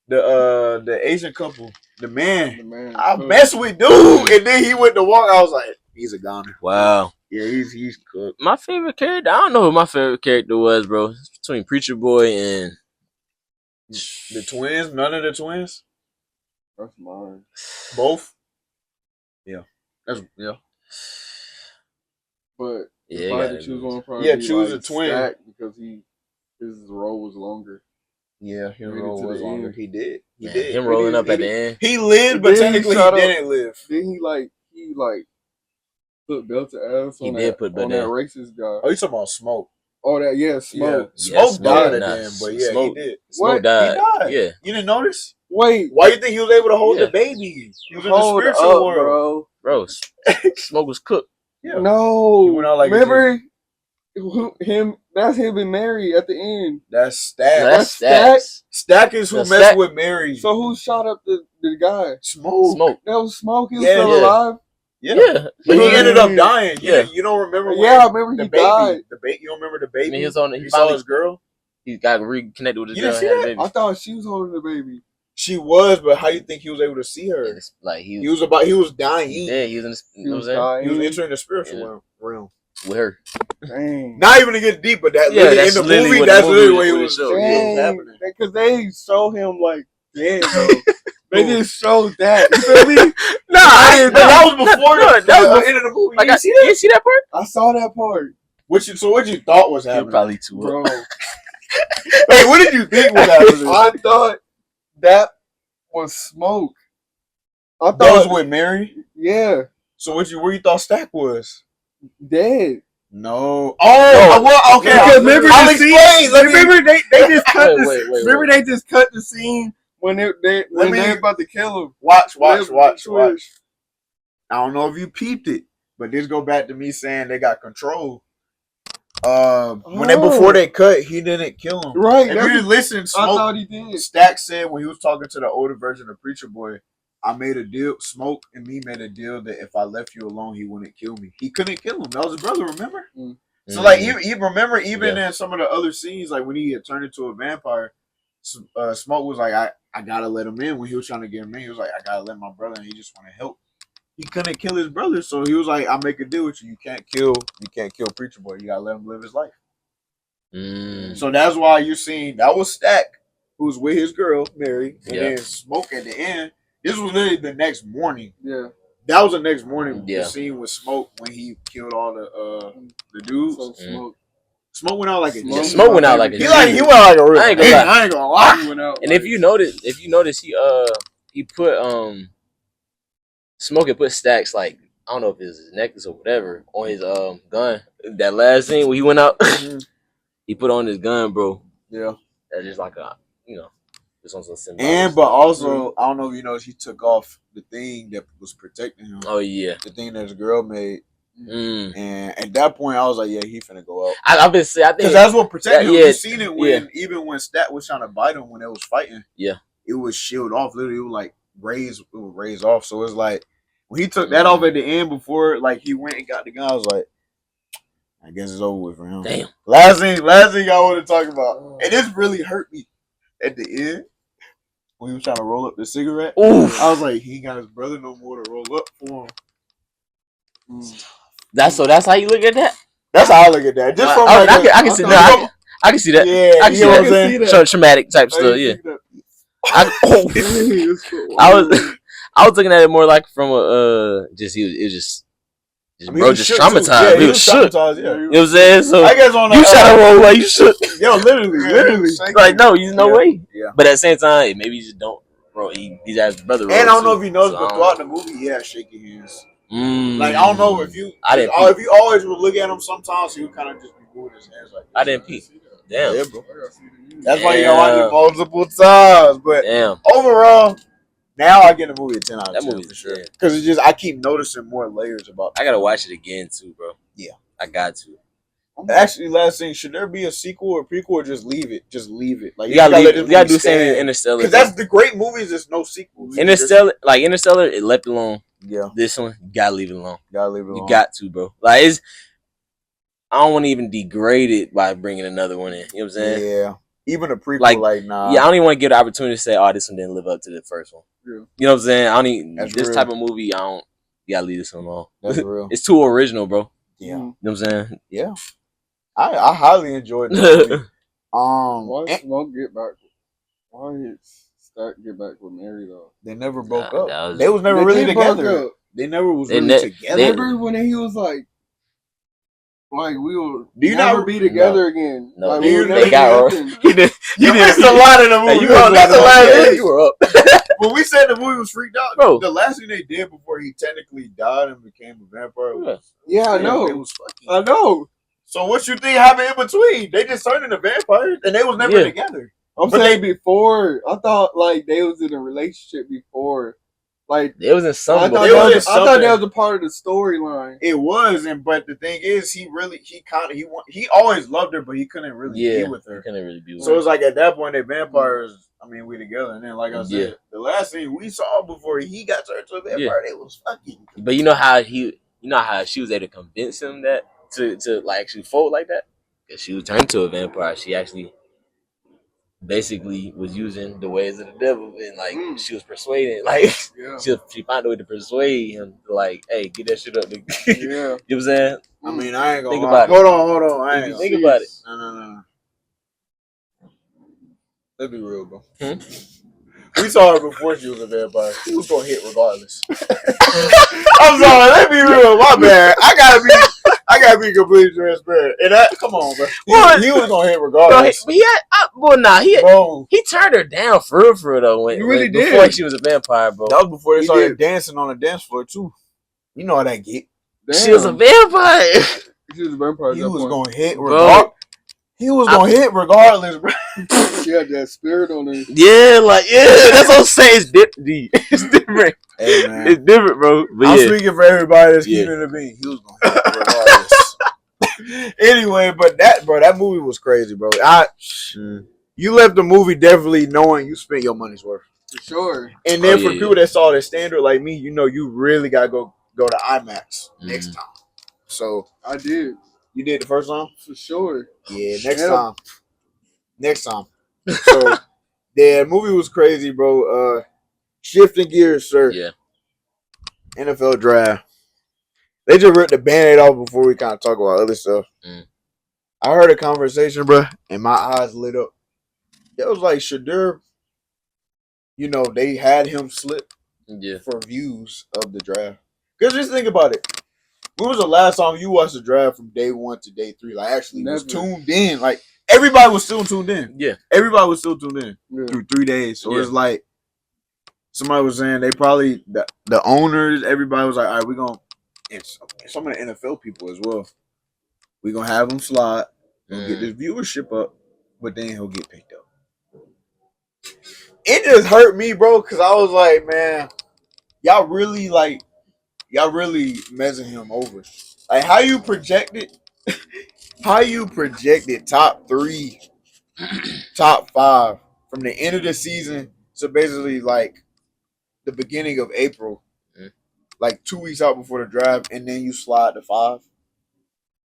the Asian couple, the man I messed with dude, and then he went to walk. I was like, he's a goner. Wow. Yeah, he's cooked. My favorite character, I don't know who my favorite character was, bro. It's between Preacher Boy and the twins. None of the twins. That's mine. Both. But if I had to choose one, probably choose like a twin Stack because his role was longer. Yeah, his role was longer. He did. He did. Him rolling up at the end. He lived, but technically he didn't live. Then he put belt to ass on that racist guy. Oh, you talking about Smoke? Oh, Smoke. Yeah, Smoke died at the end, but yeah, he did. Smoke died. He died. Yeah. You didn't notice? Wait. Why you think he was able to hold the baby? He was in the spiritual world. Bro, Smoke was cooked. Yeah. No. He went out like remember him? That's him and Mary at the end. That's Stack. That's Stack. Stack is who messed with Mary. So who shot up the guy? Smoke. That was Smoke. He was still alive. Yeah. But he ended up dying. Yeah. You don't remember when I remember he died. You don't remember the baby? He saw his girl? he got reconnected with his You girl didn't see and had a that? baby. I thought she was holding the baby. She was, but how you think he was able to see her? And it's like He was dying. he dead. He was in the, you know what I'm saying? dying. He was entering the spiritual realm. With her. Dang. Not even to get deep, but that Yeah, in that's the literally movie, what the that's movie literally was- what what it it was, showed, was happening. Because they show him like dead though. They just showed that. You feel me? Nah, that was before that was the end of the movie. Like, You see that? you see that part? I saw that part, What you thought was You're happening? probably too bro. Hey, what did you think was happening? I thought that was Smoke. I That was thought, with Mary. yeah, So where you thought Stack was? dead. No. Oh, well, okay. Because remember I'll the scene? explain. Let me. Remember they just cut the. Wait. Remember they just cut the scene when they about to kill him. Watch. Twitch. I don't know if you peeped it, but this go back to me saying they got control. Before they cut, he didn't kill him. Right. If you didn't listen, I thought he did. Stack said when he was talking to the older version of Preacher Boy, I made a deal. Smoke and me made a deal that if I left you alone, he wouldn't kill me. He couldn't kill him. That was his brother. Remember? Mm. So like, you remember even in some of the other scenes, like when he had turned into a vampire, Smoke was like, I gotta let him in. When he was trying to get him in, he was like, I gotta let my brother, and he just want to help. He couldn't kill his brother, so he was like, I'll make a deal with you. You can't kill Preacher Boy. You gotta let him live his life. So that's why you seen that was Stack, who was with his girl Mary, and then Smoke at the end. This was literally the next morning. Yeah, that was the next morning. Yeah. The scene with Smoke when he killed all the dudes. So Smoke went out like a Smoke went out like a he went out like a real. I ain't gonna lie. I ain't gonna lie. He went out And like, if you notice, he put Smoke and put Stacks, like, I don't know if it's his necklace or whatever, on his gun. That last scene where he went out, he put on his gun, bro. Yeah. That's just like a, just on some symbolic And stuff. but also, I don't know if you noticed, he took off the thing that was protecting him. Oh yeah, the thing that his girl made. And at that point, I was like, yeah, he finna go out. I've been saying, I think Because that's what protected him. yeah, You seen it when even when Stat was trying to bite him when they was fighting. Yeah, it was shielded off. Literally, it was like raised off. So it's like when he took that off at the end before, like he went and got the gun. I was like, I guess it's over with for him. Damn. Last thing y'all want to talk about, and this really hurt me at the end when he was trying to roll up the cigarette. Oof. I was like, he ain't got his brother no more to roll up for him. That's how you look at that. That's how I look at that. Just from I can see that. I can see that. Yeah, I can see what that. I'm saying? Some traumatic type stuff. Yeah. I was looking at it more like from a bro just traumatized. Yeah, he was shook. Yeah. You know what I'm saying? So I guess on you try to roll like you shook. Yo, literally. Like no, you no way. Yeah. But at the same time, maybe you just don't. Bro, he's his brother. And I don't know if you noticed, but throughout the movie, he had shaky hands. Like I don't know if you. If you always would look at him, sometimes he would kind of just be moving his hands like. This. I didn't peek. Damn. Yeah, bro. That's why you gotta watch it multiple times. But overall, now I get the movie a 10 out of 10 for sure. Because it's just I keep noticing more layers about. I gotta watch it again too, bro. Yeah, I got to. Actually, last thing, should there be a sequel or prequel, or just leave it? Just leave it. Like you gotta do the same in Interstellar. Because that's the great movies. There's no sequels. Interstellar, it left alone. Yeah. This one, you gotta leave it alone. You got to, bro. Like I don't want to even degrade it by bringing another one in. You know what I'm saying? Yeah. Even a prequel, like nah. Yeah, I don't even want to give the opportunity to say, "Oh, this one didn't live up to the first one." Yeah. You know what I'm saying? I don't even this type of movie. I don't. You gotta leave this one alone. That's real. It's too original, bro. Yeah. You know what I'm saying? Yeah. I highly enjoyed it. Why Smoke get back? Why did Stack get back with Mary though? They never broke up. They was never really together. They never was really together. Remember when he was like we will never never be together again. No, like, they got you missed a lot of the movie. That's a lot. You were up. When we said the movie was freaked out, bro, the last thing they did before he technically died and became a vampire was I know. It was fucking. I know. So what you think happened in between? They just turned into vampires and they was never together. I'm saying before. I thought like they was in a relationship before. Like it was in something. I thought that was a part of the storyline. It was, but the thing is, he always loved her, but he couldn't really be with her. He couldn't really be with her. So it was like at that point, they vampires. I mean, we together, and then like I said, the last thing we saw before he got turned to a vampire, it was fucking. But you know how she was able to convince him that to like actually fold like that, because she was turned to a vampire. She actually basically was using the ways of the devil, and like she was persuading, like she found a way to persuade him to like, hey, get that shit up. You know what I'm saying? I mean, I ain't gonna think lie. about it. Hold on. I ain't think about it. No. Let's be real, bro. We saw her before she was a vampire. She was gonna hit regardless. I'm sorry. Let's be real. My bad. I gotta be completely transparent. And that, come on, bro. He was gonna hit regardless. Bro, he turned her down for real though. When, really did. Before she was a vampire, bro. That was before they started dancing on the dance floor too. You know how that get. Damn. She was a vampire. She was a vampire. He was gonna hit regardless. He was gonna hit regardless, bro. She had that spirit on her. Yeah, that's what I'm saying. It's different. Hey, man. It's different, bro. But I'm speaking for everybody that's keeping it being. He was gonna hit regardless. Anyway, but that movie was crazy, bro. You left the movie definitely knowing you spent your money's worth. For sure. And then for people that saw the standard like me, you know you really gotta go to IMAX next time. So I did. You did the first time? For sure. Yeah, next time. So the movie was crazy, bro. Shifting gears, sir. Yeah. NFL draft. They just ripped the Band-Aid off before we kind of talk about other stuff. I heard a conversation, bro, and my eyes lit up. It was like Shadur, you know, they had him slip for views of the draft. Because just think about it. When was the last time you watched the draft from day 1 to day 3? Like, actually was tuned in. Like, everybody was still tuned in. Yeah. Everybody was still tuned in through 3 days. So it's like, somebody was saying they probably, the owners, everybody was like, all right, we're going to, and some of the NFL people as well, we're going to have him slide. We'll get this viewership up, but then he'll get picked up. It just hurt me, bro, because I was like, man, y'all really messing him over. Like, how you projected top 3, top 5 from the end of the season to basically like the beginning of April, like 2 weeks out before the draft, and then you slide to 5.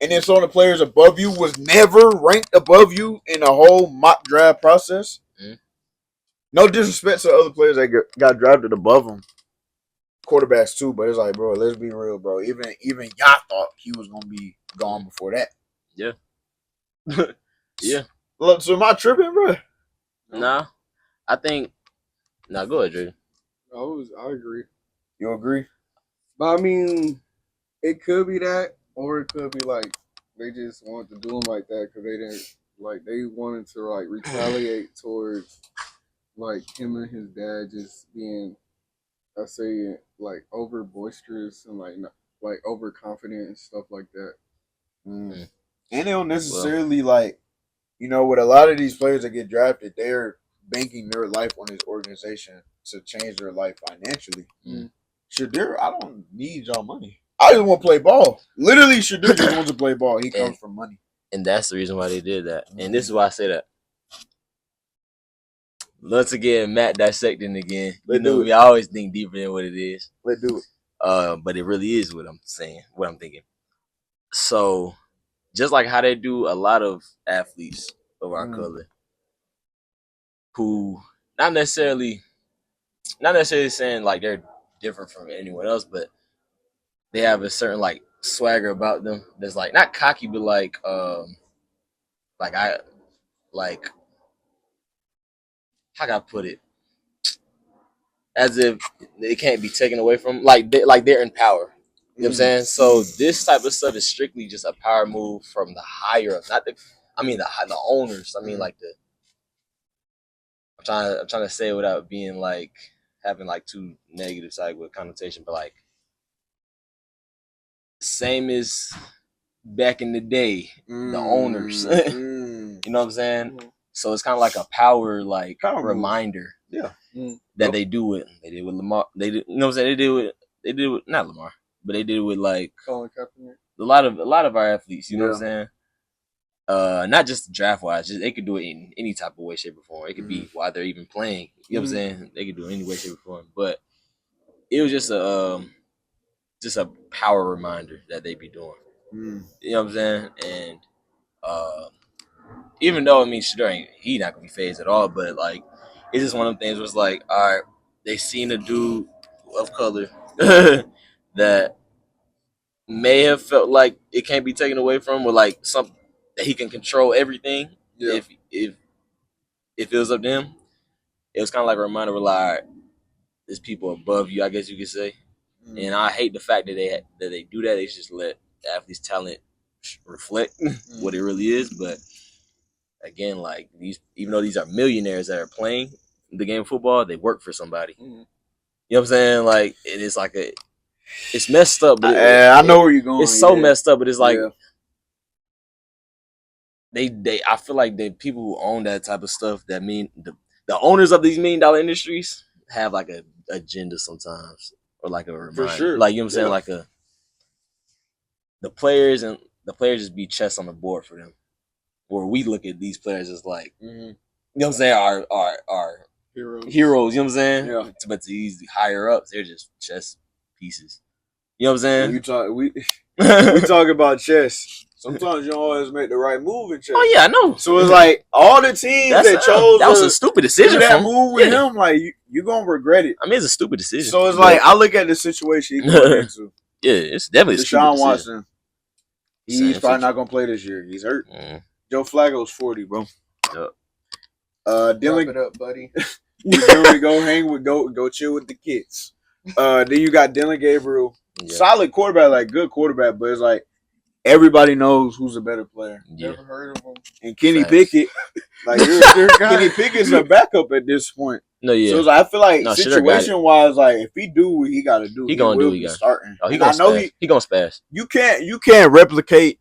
And then some of the players above you was never ranked above you in the whole mock draft process. No disrespect to other players that got drafted above them. Quarterbacks too, but it's like, bro, let's be real, bro. Even y'all thought he was gonna be gone before that. Yeah. Yeah. Look, so am I tripping, bro? Nah. I think go ahead, Dre. I agree. You agree? But I mean, it could be that, or it could be like they just wanted to do him like that because they didn't they wanted to like retaliate towards like him and his dad just being, I say, like over boisterous and like overconfident and stuff like that. And they don't necessarily with a lot of these players that get drafted, they're banking their life on this organization to change their life financially. Shadur, I don't need y'all money. I just want to play ball. Literally, Shadur just wants to play ball. He comes from money. And that's the reason why they did that. And this is why I say that. Once again, Matt dissecting again. I always think deeper than what it is. Let's do it. But it really is what I'm saying, what I'm thinking. So, just like how they do a lot of athletes of our color, who not necessarily saying like they're different from anyone else, but they have a certain like swagger about them that's like not cocky, but like how can I put it? As if it can't be taken away from, like they're in power. You know what I'm saying? So this type of stuff is strictly just a power move from the higher ups, not the owners. I mean, like I'm trying to say it without being like having like too negative side with connotation, but like same as back in the day, the owners. You know what I'm saying? So it's kind of like a power reminder. Yeah. That they do it. They did with Lamar. They did. You know what I'm saying? They did with not Lamar, but they did it with like Colin Kaepernick. A lot of our athletes. You know what I'm saying? Not just draft wise. Just they could do it in any type of way, shape, or form. It could be while they're even playing. You know what I'm saying? They could do it any way, shape, or form. But it was just a power reminder that they be doing. You know what I'm saying? And even though sure he not gonna be phased at all, but like it's just one of them things where it's like, all right, they seen a dude of color that may have felt like it can't be taken away from, or like something that he can control everything. Yeah. If it was up to him, it was kind of like a reminder of like, there's people above you, I guess you could say. And I hate the fact that they do that. They just let the athlete's talent reflect what it really is. But again, like even though these are millionaires that are playing the game of football, they work for somebody. You know what I'm saying? Like it's like it's messed up, but I know where you're going. It's so messed up, but it's like yeah. I feel like the people who own that type of stuff, that mean the owners of these $1 million industries have like a agenda sometimes, or like a reminder. For sure. Like, you know what I'm saying? Like the players just be chess on the board for them. Where we look at these players as like, you know what I'm saying, are heroes, you know what I'm saying? Yeah. But these higher ups, they're just chess pieces. You know what I'm saying? We talk about chess. Sometimes you don't always make the right move in chess. Oh yeah, I know. So it's like all the teams that chose that was a stupid decision. That move with him, like you're gonna regret it. I mean, it's a stupid decision. So it's like I look at the situation he's going into. Yeah, it's definitely a stupid Deshaun decision. Watson. He's probably not gonna play this year. He's hurt. Joe Flacco's 40, bro. Yep. Dylan, wrap it up, buddy. go chill with the kids. Then you got Dylan Gabriel, solid quarterback, like good quarterback, but it's like everybody knows who's a better player. Never heard of him. And Kenny Pickett, like Kenny Pickett's a backup at this point. No, yeah. So it's like, I feel like situation wise, like if he do what he got to do, he gonna do. He starting. Oh, he gonna spaz. He gonna spaz. You can't replicate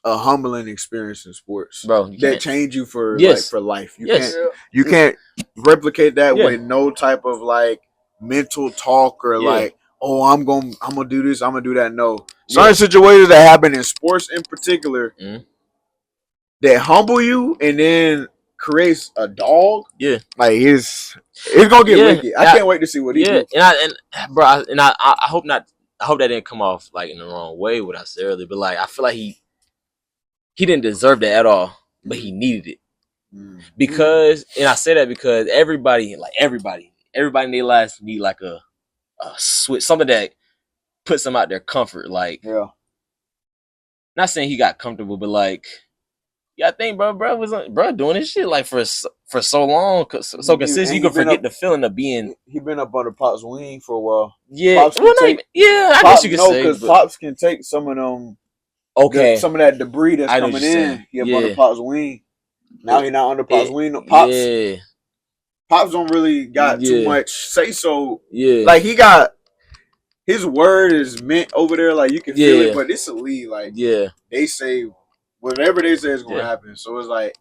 a humbling experience in sports, bro, that change you for life. You can't replicate that with no type of like mental talk or like, oh, I'm gonna do this, I'm gonna do that. No, certain situations that happen in sports in particular that humble you and then creates a dog. Yeah, like it's gonna get wicked. I can't wait to see what he do. And I hope not. I hope that didn't come off like in the wrong way what I said earlier, but like I feel like he didn't deserve that at all, but he needed it because, and I say that because everybody in their lives need like a switch, something that puts them out their comfort. Like, not saying he got comfortable, but like, I think bro was doing this shit like for so long, so consistent you can forget the feeling of being. He been up under Pop's wing for a while. Yeah, I guess you can say because Pops can take some of them. Okay, some of that debris that's coming in. He up under Pop's wing. Now he not under Pop's wing. Pops don't really got too much say so. Yeah, like he got his word is meant over there. Like you can feel it, but it's a lead. Like they say whatever they say is going to happen. So it's like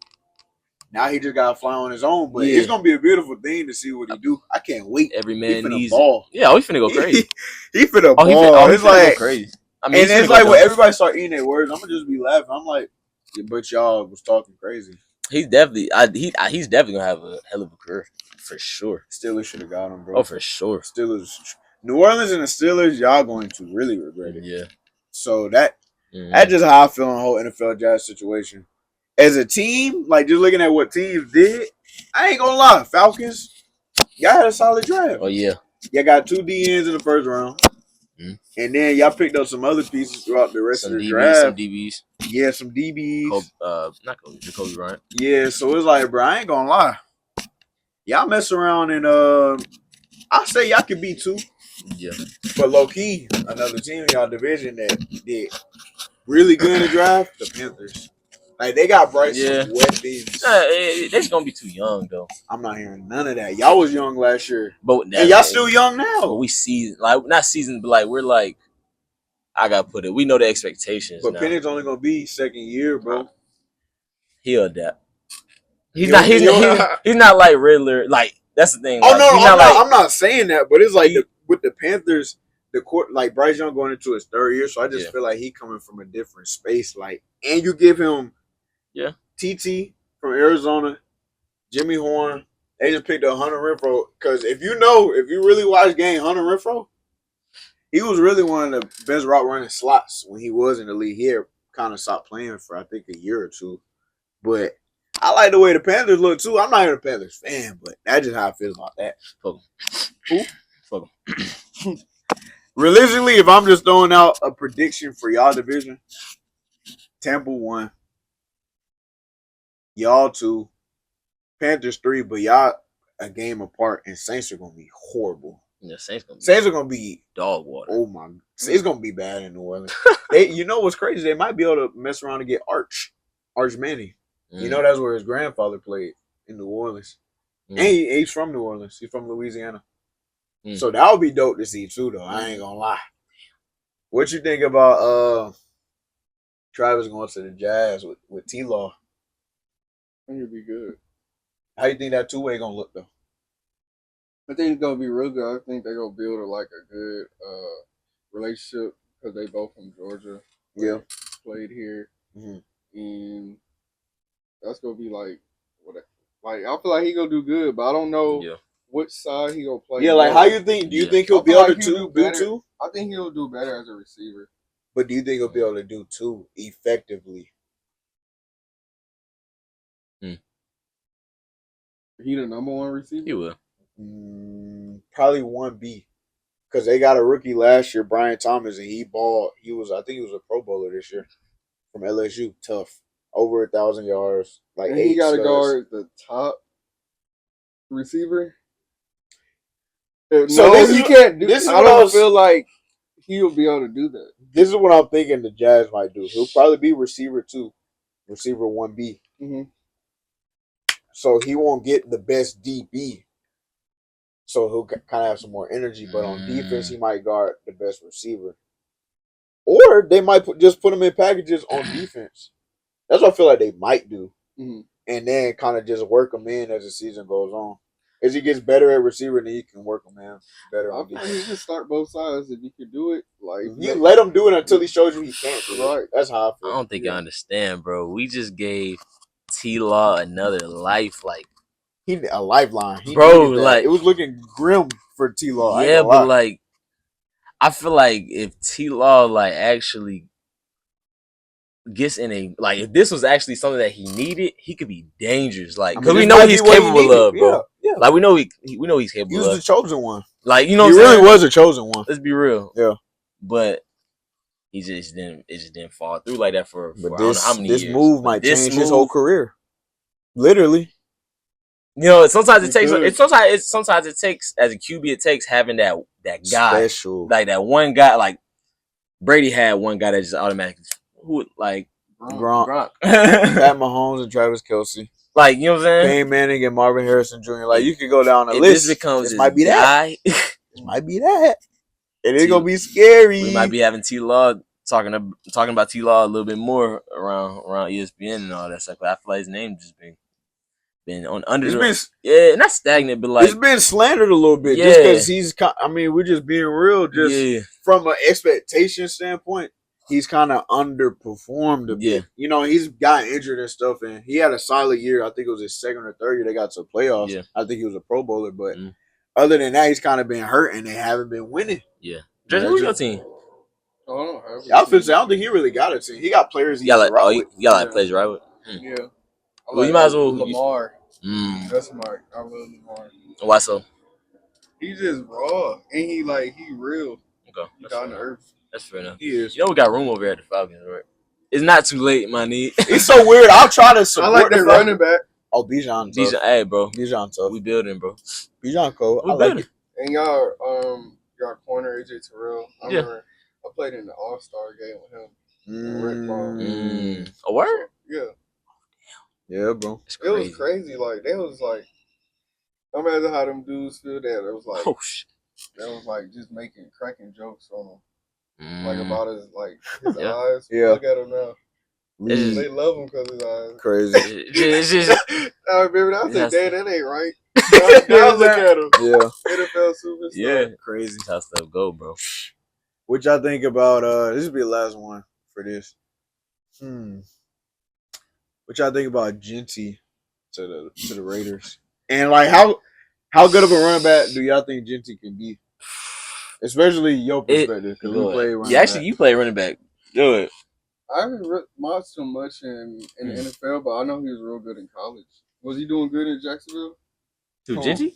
now he just got to fly on his own. But it's going to be a beautiful thing to see what he do. I can't wait. Every man needs ball. Yeah, he finna go crazy. He finna ball. It's like go crazy. I mean, and it's like when everybody start eating their words, I'm gonna just be laughing. I'm like, but y'all was talking crazy. He's definitely, he's definitely gonna have a hell of a career for sure. Steelers should have got him, bro. Oh, for sure. Steelers, New Orleans, and the Steelers, y'all going to really regret it. Yeah. So that's just how I feel in the whole NFL draft situation. As a team, like just looking at what teams did, I ain't gonna lie, Falcons, y'all had a solid draft. Oh yeah. Y'all got 2 DNs in the first round. And then y'all picked up some other pieces throughout the rest of the draft. Some DBs. Yeah, some DBs. Not Jacoby Bryant. Yeah, so it's like, bro, I ain't gonna lie. Y'all mess around and I say y'all could beat 2. Yeah. But low key, another team in y'all division that did really good in the draft, the Panthers. Like they got Bryce weapons. They're gonna be too young though. I'm not hearing none of that. Y'all was young last year, but and y'all still young now. But we see, like, not seasoned, but like we're like, I gotta put it. We know the expectations. But Penny's only gonna be second year, bro. He'll adapt. He's not like Riddler. Like that's the thing. Oh no, I'm not saying that, but it's like with the Panthers, the court, like Bryce Young going into his 3rd year, so I just feel like he coming from a different space. Like, and you give him. Yeah, TT from Arizona, Jimmy Horn. They just picked up Hunter Renfrow because if you really watch game, Hunter Renfrow, he was really one of the best route running slots when he was in the league. He had kind of stopped playing for I think a year or 2, but I like the way the Panthers look too. I'm not even a Panthers fan, but that's just how I feel about that. Fuck 'em. Who? Fuck 'em. Realistically, if I'm just throwing out a prediction for y'all division, Tampa 1, y'all 2, Panthers 3, but y'all a game apart, and Saints are gonna be horrible. Yeah, Saints are gonna be dog water. Oh my! It's gonna be bad in New Orleans. You know what's crazy? They might be able to mess around and get Arch Manning. You know that's where his grandfather played in New Orleans, and he's from New Orleans. He's from Louisiana. So that would be dope to see too, though. I ain't gonna lie. What you think about Travis going to the Jazz with T-Law? I think it'd be good. How you think that two-way gonna look though? I think it's gonna be real good. I think they're gonna build a good relationship because they both from Georgia. Yeah, played here, and that's gonna be like I feel like he gonna do good, but I don't know which side he gonna play. Yeah, like how you think? Do you think he'll be able to do two? I think he'll do better as a receiver. But do you think he'll be able to do two effectively? He the number one receiver? He will. Probably 1B. Because they got a rookie last year, Brian Thomas, and he balled. I think he was a Pro Bowler this year from LSU. Tough. Over 1,000 yards. Like, and he got to guard the top receiver. So no, he can't do this. I don't feel like he'll be able to do that. This is what I'm thinking the Jazz might do. He'll probably be receiver 2, receiver 1B. So he won't get the best DB. So he'll kind of have some more energy. But on defense, he might guard the best receiver. Or they might just put him in packages on defense. That's what I feel like they might do. And then kind of just work him in as the season goes on. As he gets better at receiver, then he can work him in better on defense. He can start both sides if he can do it. Like you let him do it until he shows you he can't do it. Right. That's how I feel. I don't think I understand, bro. We just gave T-Law another life, like a lifeline, bro. Like it was looking grim for T-Law. Yeah, but like I feel like if T-Law like actually gets in if this was actually something that he needed, he could be dangerous. Like because we know what he's capable of, bro. Yeah. Like we know he's capable. He was the chosen one. Like you know, he really was a chosen one. Let's be real. Yeah, but he just didn't fall through like that for but I don't know how many years. This move might change his whole career. Literally. You know, sometimes it takes as a QB, it takes having that guy, special, like that one guy. Like Brady had one guy that just automatically Gronk. Pat Mahomes and Travis Kelce. Like you know what I'm saying? Peyton Manning and Marvin Harrison Jr. Like you could go down the list. This might be that. This might be that. And it's gonna be scary. We might be having T-Law talking about T-Law a little bit more around ESPN and all that stuff. But I feel like his name just been on under. Not stagnant, but like it's been slandered a little bit. Just because he's. I mean, we're just being real. Just from an expectation standpoint, he's kind of underperformed a bit. You know, he's got injured and stuff, and he had a solid year. I think it was his second or third year they got to the playoffs. Yeah. I think he was a Pro Bowler, but other than that, he's kind of been hurt, and they haven't been winning. Yeah. Dre, who's your team? I don't think he really got a team. He got players. You got players right with. Yeah. Well, you might as well Lamar. That's smart. I love Lamar. Why so? He's just raw, and he real. Okay. He down to earth. That's fair enough. He is. You know we got room over here at the Falcons, right? It's not too late, my nigga. It's so weird. I'll try to support. I like that running back. Oh, Bijan. Hey, bro. Bijan tough. We building, bro. Bijan cool. I like it. And y'all corner AJ Terrell. I remember I played in the All-Star game with him. A word? Yeah. Yeah, bro. It was crazy. Like they was like, imagine how them dudes feel that. It was like, oh shit. They was like just cracking jokes on him, like about his eyes. Yeah. Look at him now. They love him because his eyes. Crazy. It's just. I remember that. I said, "Dad, that ain't right." Now look at him. Yeah. NFL superstar. Yeah. Crazy. That's how stuff go, bro. What y'all think about? This will be the last one for this. What y'all think about Genty to the Raiders? And like how good of a running back do y'all think Genty can be? Especially your perspective, because we play running back. You play running back. Do it. I haven't watched him much in the NFL, but I know he was real good in college. Was he doing good in Jacksonville? Who, Ginty?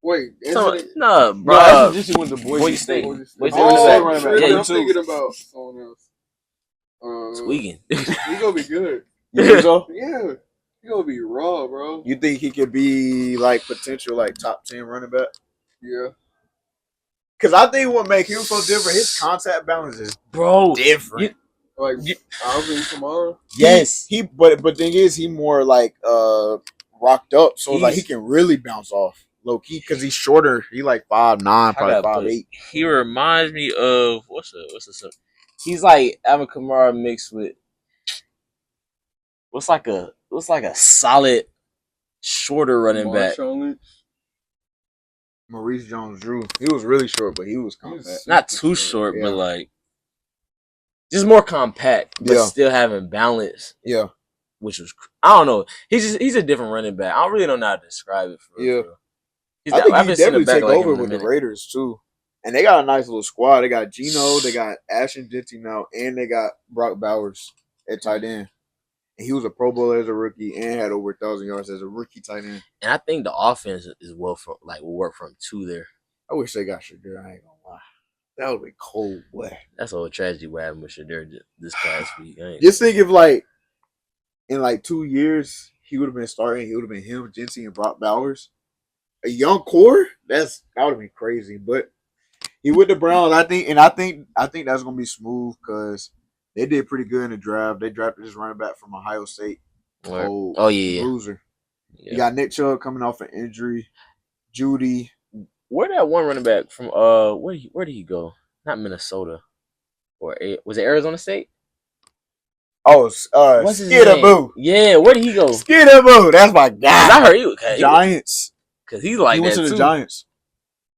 Wait, no, bro. No, that's just went to Boise State. Boise State running back. Yeah, I'm thinking about someone else. Tweaking. He gonna be good. You think so? Yeah, he gonna be raw, bro. You think he could be like potential like top 10 running back? Yeah. Because I think what makes him so different, his contact balance is different. Like Alvin Kamara. Yes, but thing is, he more like rocked up, so like he can really bounce off low key because he's shorter. He like 5'9", probably 5'8". He reminds me of what's the he's like Alvin Kamara mixed with what's like a solid shorter running back. Maurice Jones-Drew. He was really short, but he was compact. Not too short, but like just more compact, but still having balance. Yeah. Which was I don't know. He's a different running back. I really don't know how to describe it for real. I think he definitely take over with the Raiders too. And they got a nice little squad. They got Geno, they got Ashton Jeanty now, and they got Brock Bowers at tight end. And he was a Pro Bowler as a rookie and had over 1,000 yards as a rookie tight end. And I think the offense is will work for him too there. I wish they got Shadur. I ain't gonna lie. That would be cold, boy. That's a whole tragedy what happened with Shadur this past week. Just think if like in like 2 years he would have been starting. He would have been him, Jeanty, and Brock Bowers. A young core. That would have been crazy. But he with the Browns, I think that's gonna be smooth because they did pretty good in the draft. They drafted this running back from Ohio State. Bruiser. Yeah. You got Nick Chubb coming off an injury. Judy. Where that one running back from? Where did he go? Not Minnesota, or was it Arizona State? Oh, Skidaboo. Yeah, where did he go? Skidaboo. That's my guy. I heard he was Giants. Because he like he went that to the too. Giants.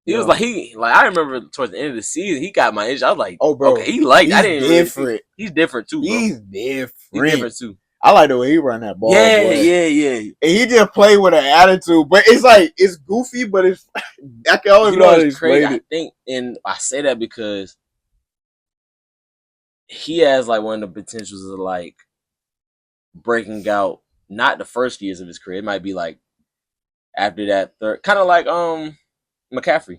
He was like I remember towards the end of the season he got my issue. I was like, oh bro, okay, I didn't different. Really he's different too, bro. He's different. He's different too. I like the way he run that ball. Yeah. And he just play with an attitude, but it's like it's goofy, but it's I can always know it's crazy. I think, and I say that because he has like one of the potentials of like breaking out. Not the first years of his career. It might be like after that third, kind of like McCaffrey.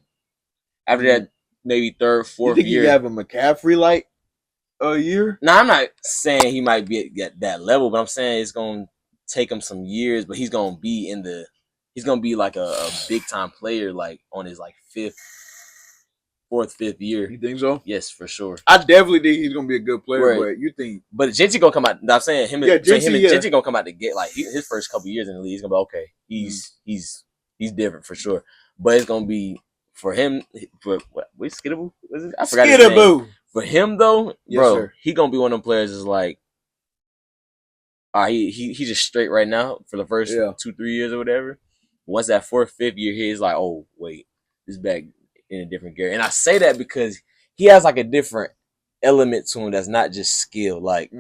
After that, maybe third, fourth you think year. You have a McCaffrey like a year? No, I'm not saying he might be at that level, but I'm saying it's going to take him some years. But he's going to be he's going to be like a big time player, like on his like fourth, fifth year. You think so? Yes, for sure. I definitely think he's going to be a good player. Right. But you think? But Jeanty going to come out. I'm saying him and Jeanty going to come out to get like his first couple years in the league. He's going to be okay. He's different for sure. But it's going to be. For him, wait, Skidaboo? Was it? I forgot his name. For him though, bro, he gonna be one of them players. Is like, he's just straight right now for the first 2-3 years or whatever. Once that fourth, fifth year, he's like, oh wait, this back in a different gear. And I say that because he has like a different element to him that's not just skill. Like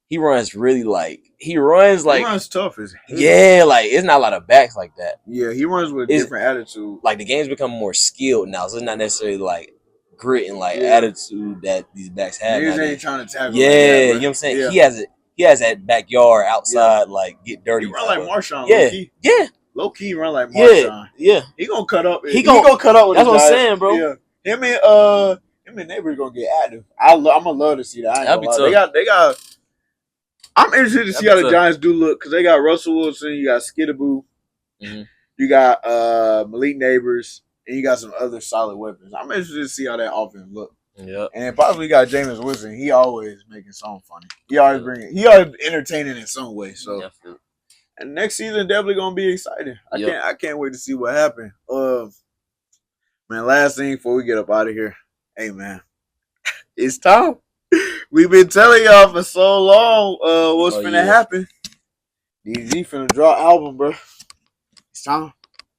he runs really he runs tough as hell. Yeah, like it's not a lot of backs like that. Yeah, he runs with a different attitude. Like the game's become more skilled now, so it's not necessarily like grit and attitude that these backs have. Niggas ain't trying to tackle. Yeah, like that, you know what I'm saying? Yeah. He has that backyard outside, like get dirty. He run like Marshawn. Yeah. Low key run like Marshawn. Yeah. He gonna cut up. He gonna cut up with that's what I'm saying, bro. Yeah. Him and neighbors gonna get active. I'm gonna love to see that. That'd be tough. They got. I'm interested to see how the Giants do look because they got Russell Wilson, you got Skidaboo, you got Malik Neighbors, and you got some other solid weapons. I'm interested to see how that offense look. Yeah, and then possibly got Jameis Winston. He always making something funny. He always entertaining in some way. So, and next season definitely gonna be exciting. I can't wait to see what happens. Man, last thing before we get up out of here, hey man, it's time. We've been telling y'all for so long what's finna happen. DG finna drop album, bro. It's time.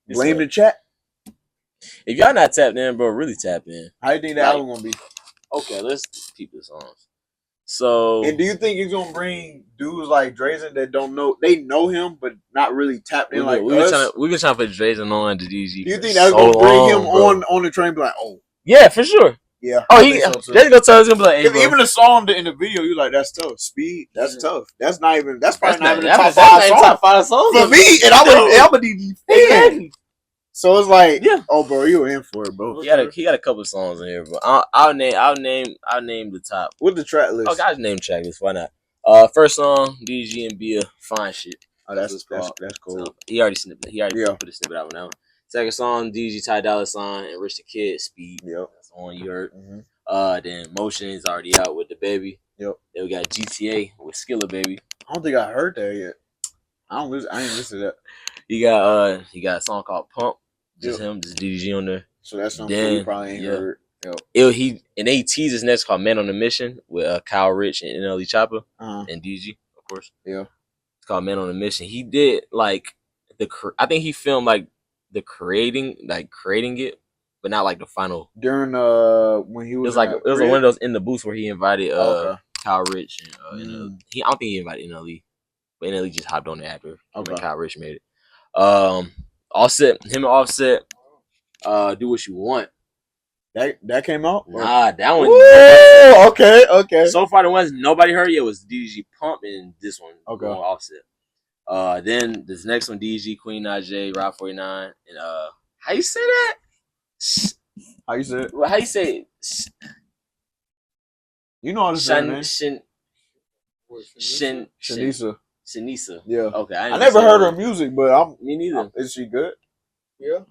Blame the chat. If y'all not tapped in, bro, really tap in. How you think the album gonna be? Okay, let's keep this on. So, and do you think he's gonna bring dudes like Drazen that don't know? They know him, but not really tapped in like us? We've been trying to put Drazen on to DG. Do you think that's gonna bring him on the train? Be like, oh, yeah, for sure. Yeah. Oh, I think so too. Jay gonna tell us, gonna be like, hey, 'Cause bro. even the song in the video, you like that's tough. Speed, that's tough. That's not even. That's probably not even the top top 5 5 songs for me. And I'm a DD fan. Exactly. So it's like, Yeah. oh, bro, you in for it, bro. He got a couple songs in here, but I'll name the top. What's the track list? Oh, guys, name track list. Why not? First song, DG and Bia, Fine Shit. Oh, that's cool. So, he already snipped. He already Yeah. put a snippet out now. Second song, DG, Ty Dolla $ign, and Rich the Kid, Speed. Yep. That's the one you heard. Mm-hmm. Then Motion is already out with the baby. Yep. Then we got GTA with Skilla Baby. I don't think I heard that yet. I ain't listen to that. He got a song called Pump. Just him, just DG on there. So that's something we probably ain't heard. Yep. And they teased his next called Man on a Mission with Kyle Rich and NLE Chopper and DG, of course. Yeah. It's called Man on a Mission. He did like I think he filmed like the creating it, but not like the final. During when he was it was one of those in the booths where he invited Kyle Rich and NLE. I don't think he invited NLE, but NLE just hopped on it after Kyle Rich made it. Offset, him and Offset, Do What You Want. That came out? Nah, that one. Ooh, okay. So far, the ones nobody heard yet was DG Pump and this one. Okay. Offset. Then this next one, DG, Queen Najee, Rob 49, and how you say that? How you say it? Well, how you say it? You know how to say it, man. Shanisa. Yeah. Okay. I never heard her music, but me neither. Is she good? Yeah.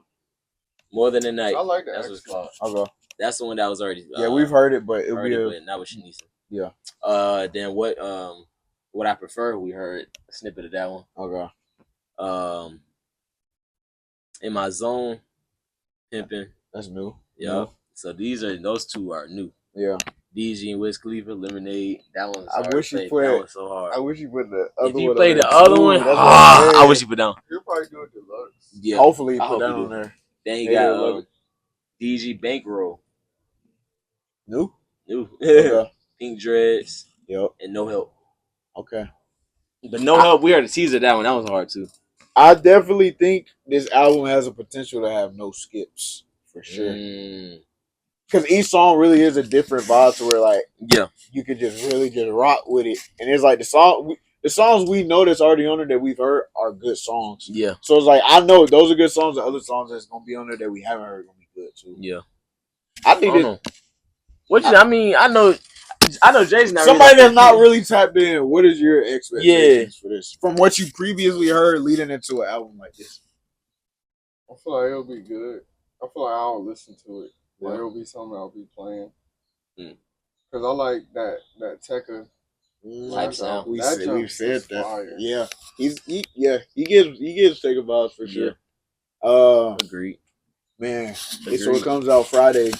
More Than a Night. I like that. That's what it's called. Okay. That's the one that was already. Yeah, we've heard it, but not with Shanisa. Yeah. Then what I prefer, we heard a snippet of that one. Okay. In My Zone, Pimpin'. That's new. Yeah. So those two are new. Yeah. DG and Wiz Khalifa, Lemonade. That one's I wish you put. That one's so hard. I wish you put the other one. If you play the other one, I wish you put down. You'll probably do it deluxe. Yeah. Hopefully, put that on there. Then you got DG Bankroll. New. Okay. Pink Dreads. Yep. And No Help. Okay. But No Help, we heard the teaser that one. That was hard too. I definitely think this album has a potential to have no skips for sure. Because each song really is a different vibe to where like you could just really just rock with it, and it's like the songs we know that's already on there that we've heard are good songs. Yeah. So it's like I know those are good songs. The other songs that's gonna be on there that we haven't heard gonna be good too. Yeah. I think I know Jay's not somebody really that's not really tapped in. What is your expectations for this? From what you previously heard leading into an album like this. I feel like it'll be good. I feel like I'll listen to it. Like it'll be something I'll be playing. Because I like that Tekka type sound. We've said that. Fire. Yeah. He gives Tekka vibes for sure. Agreed. Man. So it comes out Friday.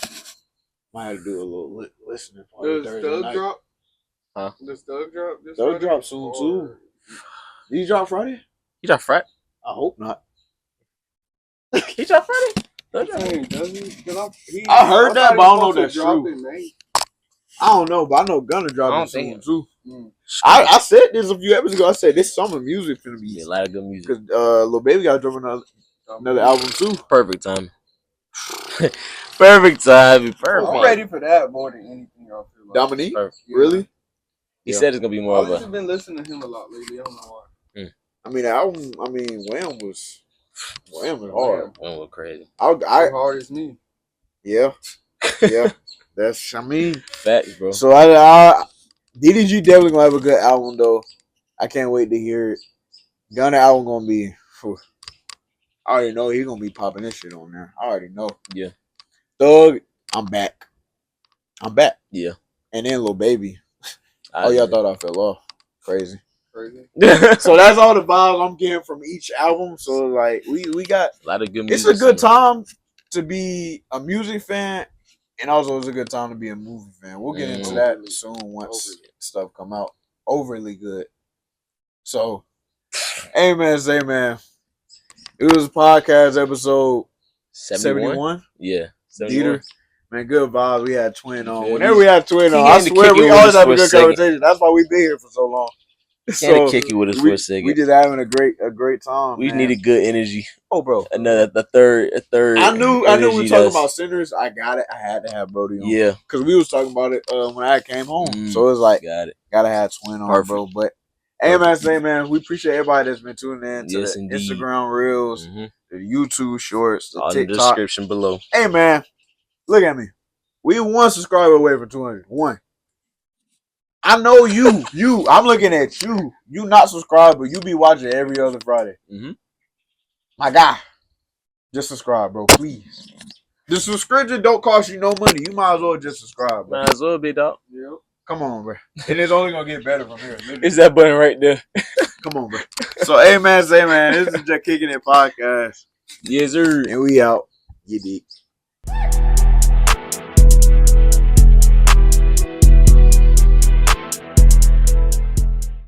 Might have to do a little listening party Thursday night. Drop? Huh? Does Doug drop this Doug drop soon too. Did he drop Friday? He drop Friday? I hope not. He drop Friday? I heard that, but I don't know if that's true. I don't know, but I know Gunna dropping soon too. I said this a few episodes ago. I said this summer music finna be a lot of good music. Because Lil Baby got to drop another album too. Perfect time. Perfect time. Perfect. I'm ready for that more than anything else. Like. Dominique? Really? He said it's gonna be more of a. I've just been listening to him a lot lately. I don't know why. I mean, the album. I mean, Wham was hard. Wham was crazy. As hard as me. Yeah. That's. I mean, facts, bro. So I DDG definitely gonna have a good album though. I can't wait to hear it. Gunna album gonna be. I already know he's gonna be popping this shit on there. I already know. Yeah. Thug, I'm back. Yeah. And then Lil Baby. Y'all thought I fell off. Crazy. So that's all the vibes I'm getting from each album. So like we got a lot of good music. It's a good time to be a music fan, and also it's a good time to be a movie fan. We'll get into that soon once stuff come out. Overly good. So, amen, say man. It was podcast episode 71. Yeah. 71. Man, good vibes. We had Twin on. Whenever we had Twin on, I swear we always have a good conversation. That's why we've been here for so long. Can't kick it with us for a second. We just having a great time. We man. needed good energy. Oh, bro. A third. I knew we were energy talking about sinners. I got it. I had to have Brody on. Yeah. Because we was talking about it when I came home. So it was like, got it. Gotta have Twin on, Perfect. bro. But hey, man, we appreciate everybody that's been tuning in to the indeed. Instagram Reels, the YouTube Shorts, the all TikTok. in the description below. Hey, man, look at me. We 1 subscriber away from 200. 1. I know you. I'm looking at you. You not subscribed, but you be watching every other Friday. My guy, just subscribe, bro, please. The subscription don't cost you no money. You might as well just subscribe, bro. Might as well be, dog. Yep. Come on, bro. And it's only gonna get better from here. It's that button right there. Come on, bro. So, hey, man, this is Juh Kickin It Podcast. Yes, sir. And we out. You deep.